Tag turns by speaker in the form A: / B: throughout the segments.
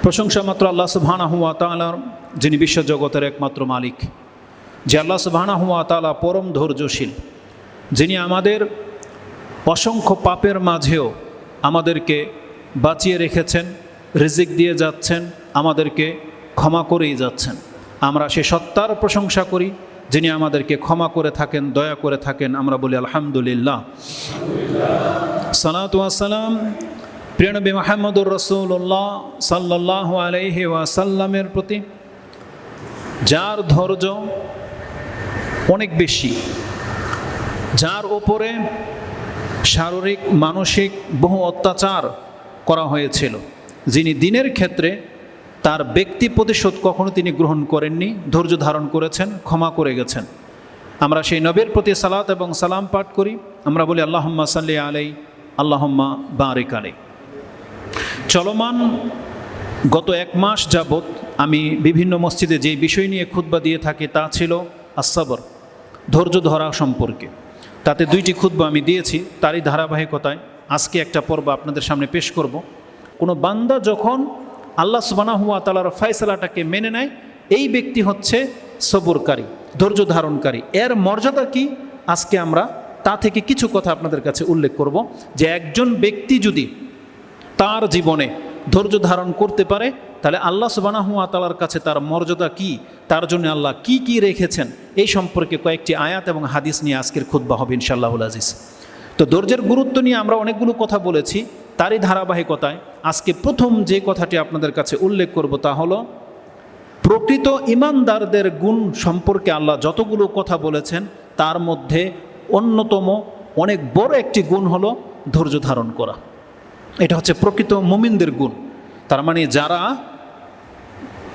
A: প্রশংসা মাত্র আল্লাহ সুবহানাহু ওয়া তাআলার, যিনি বিশ্বজগতের একমাত্র মালিক। যে আল্লাহ সুবহানাহু ওয়া তাআলা পরম ধৈর্যশীল, যিনি আমাদের অসংখ্য পাপের মাঝেও আমাদেরকে বাঁচিয়ে রেখেছেন, রিজিক দিয়ে যাচ্ছেন, আমাদেরকে ক্ষমা করেই যাচ্ছেন। আমরা সে সত্তার প্রশংসা করি যিনি আমাদেরকে ক্ষমা করে থাকেন, দয়া করে থাকেন। আমরা বলি আলহামদুলিল্লাহ। সালাতু ওয়া সালাম প্রিয় নবী মুহাম্মদুর রাসূলুল্লাহ সাল্লাল্লাহু আলাইহি ওয়াসাল্লামের প্রতি, যার ধৈর্য অনেক বেশি, যার ওপরে শারীরিক মানসিক বহু অত্যাচার করা হয়েছিল, যিনি দিনের ক্ষেত্রে তার ব্যক্তি প্রতিশোধ কখনো তিনি গ্রহণ করেননি, ধৈর্য ধারণ করেছেন, ক্ষমা করে গেছেন। আমরা সেই নবীর প্রতি সালাত এবং সালাম পাঠ করি। আমরা বলি আল্লাহুম্মা সাল্লি আলাই, আল্লাহুম্মা বারিক আলাই। চলমান গত এক মাস যাবৎ আমি বিভিন্ন মসজিদে যে বিষয় নিয়ে খুতবা দিয়ে থাকি তা ছিল আসসাবর, ধৈর্য ধরা সম্পর্কে। তাতে দুইটি খুতবা আমি দিয়েছি, তারই ধারাবাহিকতায় আজকে একটা পর্ব আপনাদের সামনে পেশ করব। কোনো বান্দা যখন আল্লাহ সুবহানাহু ওয়া তাআলার ফয়সালাটাকে মেনে নেয়, এই ব্যক্তি হচ্ছে সবরকারী, ধৈর্য ধারণকারী। এর মর্যাদা কি, আজকে আমরা তা থেকে কিছু কথা আপনাদের কাছে উল্লেখ করব। যে একজন ব্যক্তি যদি তার জীবনে ধৈর্য ধারণ করতে পারে, তাহলে আল্লাহ সুবহানাহু ওয়া তাআলার কাছে তার মর্যাদা কি, তার জন্য আল্লাহ কি কি রেখেছেন, এই সম্পর্কে কয়েকটি আয়াত এবং হাদিস নিয়ে আজকের খুতবা হবে ইনশাআল্লাহুল আজিজ। তো ধৈর্যের গুরুত্ব নিয়ে আমরা অনেকগুলো কথা বলেছি, তারই ধারাবাহিকতায় আজকে প্রথম যে কথাটি আপনাদের কাছে উল্লেখ করব তা হলো, প্রকৃত ইমানদারদের গুণ সম্পর্কে আল্লাহ যতগুলো কথা বলেছেন তার মধ্যে অন্যতম অনেক বড় একটি গুণ হলো ধৈর্য ধারণ করা। এটা হচ্ছে প্রকৃত মুমিনদের গুণ। তার মানে যারা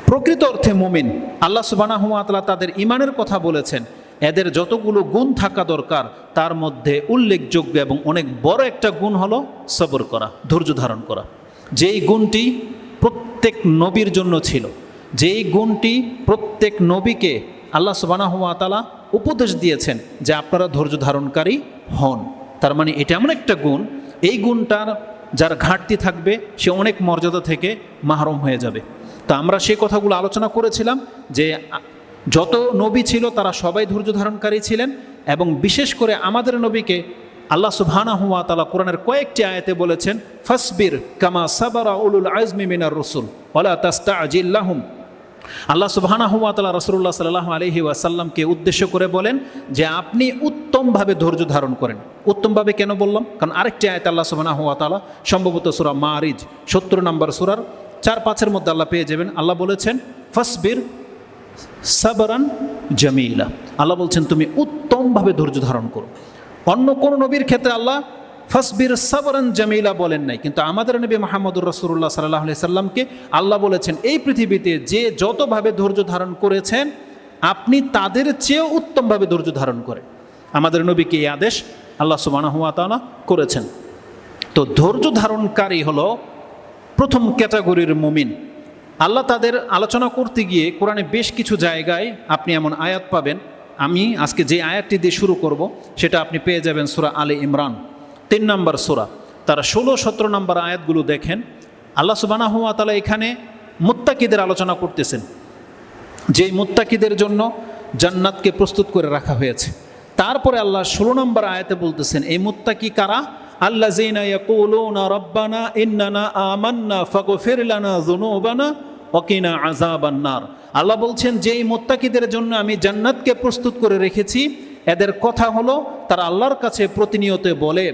A: প্রকৃত অর্থে মুমিন, আল্লাহ সুবহানাহু ওয়া তাআলা তাদের ইমানের কথা বলেছেন, এদের যতগুলো গুণ থাকা দরকার তার মধ্যে উল্লেখযোগ্য এবং অনেক বড় একটা গুণ হলো সবর করা, ধৈর্য ধারণ করা। যেই গুণটি প্রত্যেক নবীর জন্য ছিল, যেই গুণটি প্রত্যেক নবীকে আল্লাহ সুবহানাহু ওয়া তাআলা উপদেশ দিয়েছেন যে আপনারা ধৈর্য ধারণকারী হন। তার মানে এটা এমন একটা গুণ, এই গুণটার যার ঘাটতি থাকবে সে অনেক মর্যাদা থেকে মাহরুম হয়ে যাবে। তো আমরা সেই কথাগুলো আলোচনা করেছিলাম যে যত নবী ছিল তারা সবাই ধৈর্য ধারণকারী ছিলেন, এবং বিশেষ করে আমাদের নবীকে আল্লাহ সুবহানাহু ওয়া তাআলা কোরআনের কয়েকটি আয়াতে বলেছেন, ফাসবির কামা সাবারা উলুল আজমি মিনার রসুল ওয়ালা তাস্তাজিল লাহুম। আল্লাহ সুবহানাহু ওয়া তাআলা রাসূলুল্লাহ সাল্লাল্লাহু আলাইহি ওয়াসাল্লামকে উদ্দেশ্য করে বলেন যে আপনি উত্তমভাবে ধৈর্য ধারণ করেন। উত্তমভাবে কেন বললাম? কারণ আরেকটি আয়াত আল্লাহ সুবহানাহু ওয়া তাআলা, সম্ভবত সূরা মারিজ 70 নম্বর সূরার 4-5 মধ্যে আল্লাহ পেয়ে যাবেন। আল্লাহ বলেছেন ফাসবির সাবরান জামিলা। আল্লাহ বলছেন তুমি উত্তমভাবে ধৈর্য ধারণ করো। অন্য কোন নবীর ক্ষেত্রে আল্লাহ ফাসবির সাবরান জামিলা বলেন নাই, কিন্তু আমাদের নবী মুহাম্মদুর রাসূলুল্লাহ সাল্লাল্লাহু আলাইহি সাল্লামকে আল্লাহ বলেছেন এই পৃথিবীতে যে যতভাবে ধৈর্য ধারণ করেছেন আপনি তাদের চেয়েও উত্তমভাবে ধৈর্য ধারণ করেন। আমাদের নবীকে এই আদেশ আল্লাহ সুবহানাহু ওয়া তাআলা করেছেন। তো ধৈর্য ধারণকারী হলো প্রথম ক্যাটাগরির মুমিন। আল্লাহ তাদের আলোচনা করতে গিয়ে কোরআনে বেশ কিছু জায়গায় আপনি এমন আয়াত পাবেন। আমি আজকে যে আয়াতটি দিয়ে শুরু করব সেটা আপনি পেয়ে যাবেন সূরা আলে ইমরান 3 নম্বর সূরা, তারা 16-17 নম্বর আয়াতগুলো দেখেন। আল্লাহ সুবহানাহু ওয়া তাআলা এখানে মুত্তাকিদের আলোচনা করতেছেন, যেই মুত্তাকিদের জন্য জান্নাতকে প্রস্তুত করে রাখা হয়েছে। তারপরে আল্লাহ 16 নম্বর আয়াতে বলতেছেন এই মুত্তাকি কারা? আল্লাযীনা ইয়াকুলুনা রাব্বানা ইন্নানা আমান্না ফাগফির লানা যুনুবানা ওয়া কিনা আযাবান নার। আল্লাহ বলছেন যে এই মুত্তাকিদের জন্য আমি জান্নাতকে প্রস্তুত করে রেখেছি, এদের কথা হলো তারা আল্লাহর কাছে প্রতিনিয়ত বলে,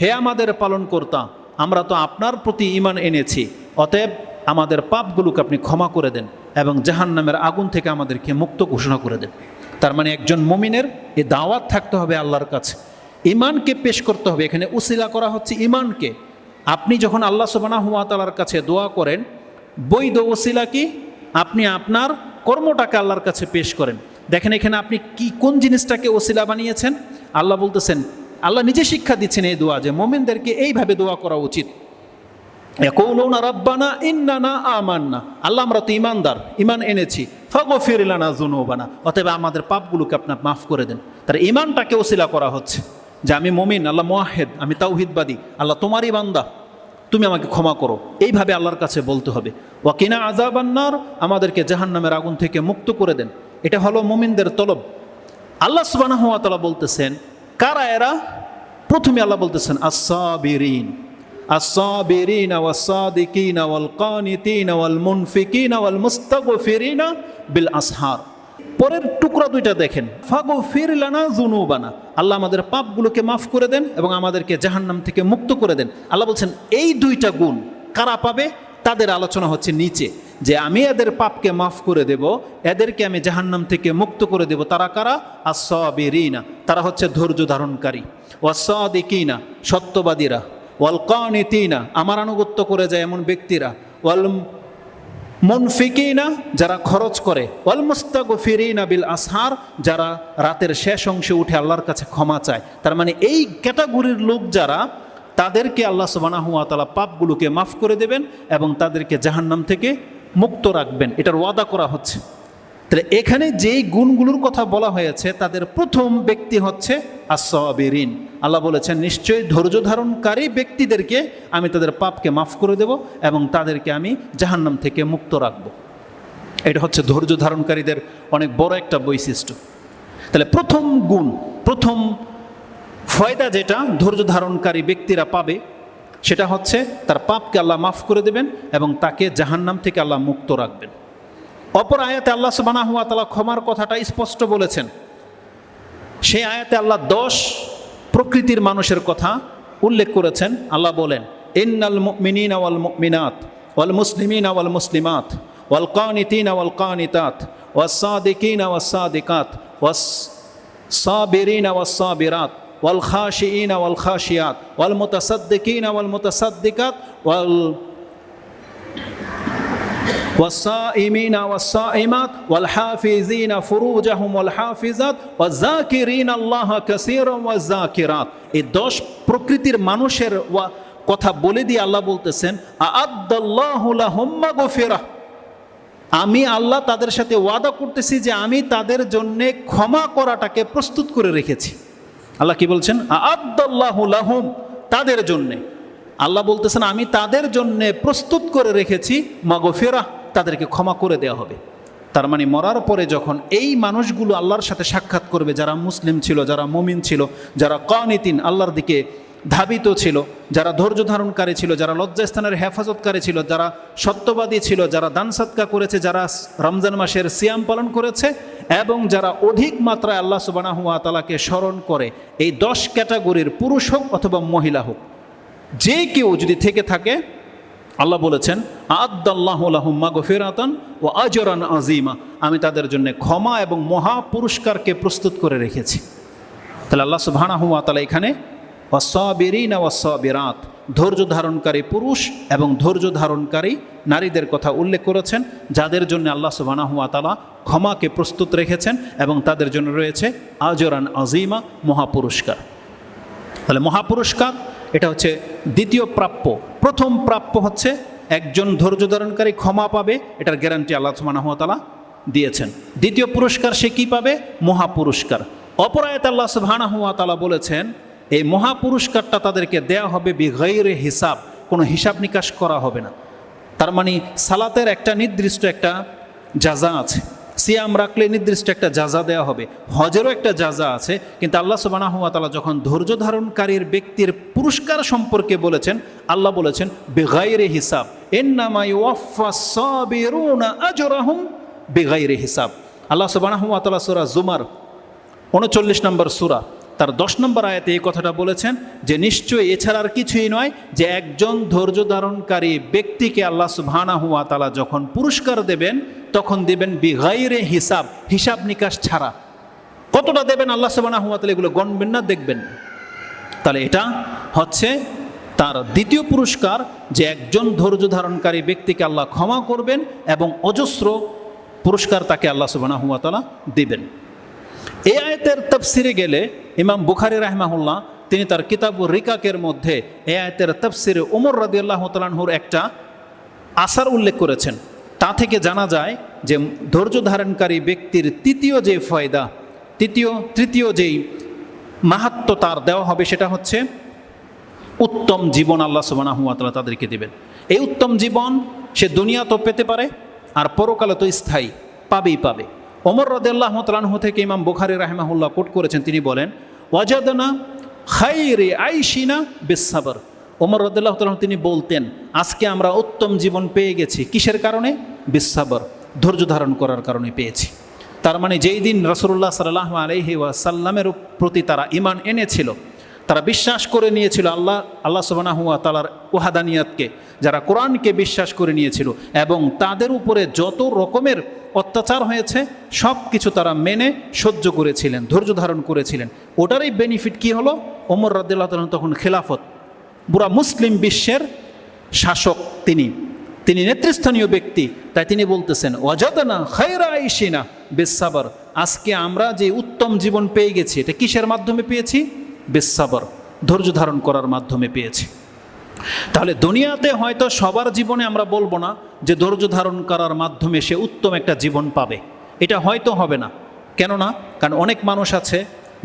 A: হে আমাদের পালনকর্তা, আমরা তো আপনার প্রতি ঈমান এনেছি, অতএব আমাদের পাপগুলোকে আপনি ক্ষমা করে দেন এবং জাহান্নামের আগুন থেকে আমাদেরকে মুক্ত ঘোষণা করে দেন। তার মানে একজন মুমিনের এই দাওয়াত থাকতে হবে আল্লাহর কাছে, ঈমানকে পেশ করতে হবে। এখানে উসিলা করা হচ্ছে ঈমানকে। আপনি যখন আল্লাহ সুবহানাহু ওয়া তাআলার কাছে দোয়া করেন, বৈধ উসিলা কি? আপনি আপনার কর্মটাকে আল্লাহর কাছে পেশ করেন। দেখেন এখানে আপনি কোন জিনিসটাকে ওসিলা বানিয়েছেন? আল্লাহ বলতেছেন, আল্লাহ নিজে শিক্ষা দিচ্ছেন এই দোয়া যে মুমিনদেরকে এইভাবে দোয়া করা উচিত। ইয়াকুলুনা রাব্বানা ইন্নানা আমান্না, আল্লাহ আমরা তো ঈমানদার, ঈমান এনেছি, ফাগফির লানা যুনুবানা, অতএব আমাদের পাপগুলোকে আপনি মাফ করে দেন। তার ঈমানটাকে ওসিলা করা হচ্ছে যে আমি মুমিন, আল্লাহ মুওয়াহহিদ, আমি তাওহীদবাদী, আল্লাহ তোমারই বান্দা। তুমি আমাকে ক্ষমা করো, এইভাবে আল্লাহর কাছে বলতে হবে। ওয়াকিনা আযাবান্নার, আমাদেরকে জাহান্নামের আগুন থেকে মুক্ত করে দেন। এটা হলো মুমিনদের তলব। আল্লাহ সুবহানাহু ওয়া তাআলা বলতেছেন কারা এরা? প্রথমে আল্লাহ বলতেছেন আস-সাবিরিন, আস-সাবিরিনা ওয়াস-সাদিকিনা ওয়াল-কানিতিনা ওয়াল-মুনফিকিনা ওয়াল-মুস্তাগফিরিনা বিল আসহার। পরের টুকরা দুইটা দেখেন, ফাগফির লানা যুনুবানা, আল্লাহ আমাদের পাপগুলোকে মাফ করে দেন এবং আমাদেরকে জাহান্নাম থেকে মুক্ত করে দেন। আল্লাহ বলছেন এই দুইটা গুণ কারা পাবে? তাদের আলোচনা হচ্ছে নিচে, যে আমি এদের পাপকে মাফ করে দেব, এদেরকে আমি জাহান্নাম থেকে মুক্ত করে দেব। তারা কারা? আস-সাবিরিনা, তারা হচ্ছে ধৈর্য ধারণকারী, ওয়াস-সাদিকিনা, সত্যবাদীরা, ওয়াল-কানিতিনা, আমার আনুগত্য করে যায় এমন ব্যক্তিরা, ওয়াল মুনফিকিনা, যারা খরচ করে, ওয়াল মুস্তাগফিরিনা বিল আসহার, যারা রাতের শেষ অংশে উঠে আল্লাহর কাছে ক্ষমা চায়। তার মানে এই ক্যাটাগরির লোক যারা, তাদেরকে আল্লাহ সুবহানাহু ওয়া তাআলা পাপগুলোকে মাফ করে দেবেন এবং তাদেরকে জাহান্নাম থেকে মুক্ত রাখবেন, এটার ওয়াদা করা হচ্ছে। তাহলে এখানে যেই গুণগুলোর কথা বলা হয়েছে তাদের প্রথম ব্যক্তি হচ্ছে আস-সাবিরিন। আল্লাহ বলেছেন নিশ্চয়ই ধৈর্য ধারণকারী ব্যক্তিদেরকে আমি তাদের পাপকে মাফ করে দেব এবং তাদেরকে আমি জাহান্নাম থেকে মুক্ত রাখব। এটা হচ্ছে ধৈর্য ধারণকারীদের অনেক বড় একটা বৈশিষ্ট্য। তাহলে প্রথম গুণ, প্রথম ফয়দা যেটা ধৈর্য ধারণকারী ব্যক্তিরা পাবে সেটা হচ্ছে তার পাপকে আল্লাহ মাফ করে দেবেন এবং তাকে জাহান্নাম থেকে আল্লাহ মুক্ত রাখবেন। অপর আয়াতে আল্লাহ সুবহানাহু ওয়া তাআলা ক্ষমার কথাটা স্পষ্ট বলেছেন। সেই আয়াতে আল্লাহ 10 প্রকৃতির মানুষের কথা উল্লেখ করেছেন। আল্লাহ বলেন ইন্নাল মুমিনিনা ওয়াল মুমিনাত ওয়াল মুসলিমিনা ওয়াল মুসলিমাত ওয়াল কানিতিনা ওয়াল কানিতাত ওয়াস সাদিকিনা ওয়াস সাদিকাত ওয়াস সাবিরিনা ওয়াস সাবিরাত ওয়াল খাশিইনা ওয়াল খাশিয়াত ওয়াল মুতাসাদ্দিকিনা ওয়াল মুতাসাদ্দিকাত والصائمين والصائمات والحافظين فروجهم والحافظات والذاكرين الله كثيرا والذاكرات। এই 10 প্রকৃতির মানুষের কথা বলে দিয়ে আল্লাহ বলতেছেন আ'আদ্দাল্লাহু লাহুম মাগফিরাহ, আমি আল্লাহ তাদের সাথে ওয়াদা করতেছি যে আমি তাদের জন্য ক্ষমা করাটাকে প্রস্তুত করে রেখেছি। আল্লাহ কি বলছেন? আ'আদ্দাল্লাহু লাহুম, তাদের জন্য। আল্লাহ বলতেছেন আমি তাদের জন্য প্রস্তুত করে রেখেছি মাগফিরাহ, তাদেরকে ক্ষমা করে দেওয়া হবে। তার মানে মরার পরে যখন এই মানুষগুলো আল্লাহর সাথে সাক্ষাৎ করবে, যারা মুসলিম ছিল, যারা মুমিন ছিল, যারা কানিতিন আল্লাহর দিকে ধাবিত ছিল, যারা ধৈর্য ধারণকারী ছিল, যারা লজ্জাস্থানের হেফাজতকারী ছিল, যারা সত্যবাদী ছিল, যারা দান সাদকা করেছে, যারা রমজান মাসের সিয়াম পালন করেছে এবং যারা অধিক মাত্রায় আল্লাহ সুবহানাহু ওয়া তাআলাকে স্মরণ করে, এই 10 ক্যাটাগরির পুরুষ হোক অথবা মহিলা হোক, যে কেউ যদি থেকে থাকে, আল্লাহ বলেছেন আ'আদ্দাল্লাহু লাহুম মাগফিরাতান ওয়া আজরান আযীমা, আমি তাদের জন্য ক্ষমা এবং মহা পুরস্কারকে প্রস্তুত করে রেখেছি। তাহলে আল্লাহ সুবহানাহু ওয়া তাআলা এখানে ওয়াস-সাবিরিনা ওয়াস-সাবিরাত, ধৈর্য ধারণকারী পুরুষ এবং ধৈর্য ধারণকারী নারীদের কথা উল্লেখ করেছেন, যাদের জন্য আল্লাহ সুবহানাহু ওয়া তাআলা ক্ষমাকে প্রস্তুত রেখেছেন এবং তাদের জন্য রয়েছে আজরান আযীমা, মহা পুরস্কার। তাহলে মহা পুরস্কার এটা হচ্ছে দ্বিতীয় প্রাপ্য। প্রথম প্রাপ্য হচ্ছে একজন ধৈর্য ধারণকারী ক্ষমা পাবে, এটার গ্যারান্টি আল্লাহ সুবহানাহু ওয়া তাআলা দিয়েছেন। দ্বিতীয় পুরস্কার সে কি পাবে? মহা পুরস্কার। অপর আয়াতে আল্লাহ সুবহানাহু ওয়া তাআলা বলেছেন এই মহা পুরস্কারটা তাদেরকে দেয়া হবে বিগাইরে হিসাব, কোনো হিসাব নিকাশ করা হবে না। তার মানে সালাতের একটা নির্দিষ্ট একটা জাযা আছে, সিয়াম রাখলে নির্দিষ্ট একটা জাযা দেওয়া হবে, হজেরও একটা জাযা আছে। কিন্তু আল্লাহ সুবহানাহু ওয়া তাআলা যখন ধৈর্য ধারণকারীর ব্যক্তির পুরস্কার সম্পর্কে বলেছেন, আল্লাহ বলেছেন বিগাইরে হিসাব, ইন্নামা ইউওয়াফফাস সাবিরুনা আজরাহুম বিগাইরে হিসাব। আল্লাহ সুবহানাহু ওয়া তাআলা সূরা জুমার 39 নম্বর সূরা তার 10 নম্বর আয়াতে এই কথাটা বলেছেন যে নিশ্চয়ই এছাড়া আর কিছুই নয় যে একজন ধৈর্য ধারণকারী ব্যক্তিকে আল্লাহ সুবহানাহু ওয়া তাআলা যখন পুরস্কার দেবেন তখন দেবেন বিগাইরে হিসাব, হিসাব নিকাশ ছাড়া। কতটা দেবেন আল্লাহ সুবহানাহু ওয়া তাআলা এগুলো গণবেন না, দেখবেন। তাহলে এটা হচ্ছে তার দ্বিতীয় পুরস্কার, যে একজন ধৈর্য ধারণকারী ব্যক্তিকে আল্লাহ ক্ষমা করবেন এবং অজস্র পুরস্কার তাকে আল্লাহ সুবহানাহু ওয়া তাআলা দিবেন। এই আয়াতের তাফসিরে গেলে ইমাম বুখারী রাহিমাহুল্লাহ তিনি তার কিতাবুর রিকাকের মধ্যে এই আয়াতের তাফসিরে ওমর রাদিয়াল্লাহু তাআলা আনহুর একটা আসার উল্লেখ করেছেন। তা থেকে জানা যায় যে ধৈর্য ধারণকারী ব্যক্তির তৃতীয় যে ফয়দা, তৃতীয় যেই মাহাত্ম্য তার দেওয়া হবে সেটা হচ্ছে উত্তম জীবন আল্লাহ সুবহানাহু ওয়া তাআলা তাদেরকে দেবেন। এই উত্তম জীবন সে দুনিয়া তো পেতে পারে, আর পরকালে তো স্থায়ী, পাবেই পাবে। ওমর রাদিয়াল্লাহু তাআলা আনহু থেকে ইমাম বুখারী রাহিমাহুল্লাহ কোট করেছেন, তিনি বলেন, ওয়াজাদনা খায়রি আইশিনা বিসসাবর। ওমর রাদিয়াল্লাহু তাআলা তিনি বলতেন, আজকে আমরা উত্তম জীবন পেয়ে গেছি, কিসের কারণে? বিসসাবর, ধৈর্য ধারণ করার কারণে পেয়েছি। তার মানে যেই দিন রাসূলুল্লাহ সাল্লাল্লাহু আলাইহি ওয়াসাল্লামের প্রতি তারা ঈমান এনেছিল, তারা বিশ্বাস করে নিয়েছিল আল্লাহ সুবহানাহু ওয়া তাআলার ওয়াহদানিয়াতকে, যারা কোরআনকে বিশ্বাস করে নিয়েছিল, এবং তাদের উপরে যত রকমের অত্যাচার হয়েছে সব কিছু তারা মেনে সহ্য করেছিলেন, ধৈর্য ধারণ করেছিলেন। ওটারই বেনিফিট কি হলো? ওমর রাদিয়াল্লাহু তাআলা তখন খেলাফত, পুরা মুসলিম বিশ্বের শাসক, তিনি নেতৃস্থানীয় ব্যক্তি। তাই তিনি বলতেছেন, ওয়াজাদনা খায়রা আইশিনা বিসসাবর, আজকে আমরা যে উত্তম জীবন পেয়ে গেছি, এটা কিসের মাধ্যমে পেয়েছি? বিসসাবর, ধৈর্য ধারণ করার মাধ্যমে পেয়েছি। তাহলে দুনিয়াতে হয়তো সবার জীবনে আমরা বলবো না যে ধৈর্য ধারণ করার মাধ্যমে সে উত্তম একটা জীবন পাবে, এটা হয়তো হবে না। কেননা কারণ অনেক মানুষ আছে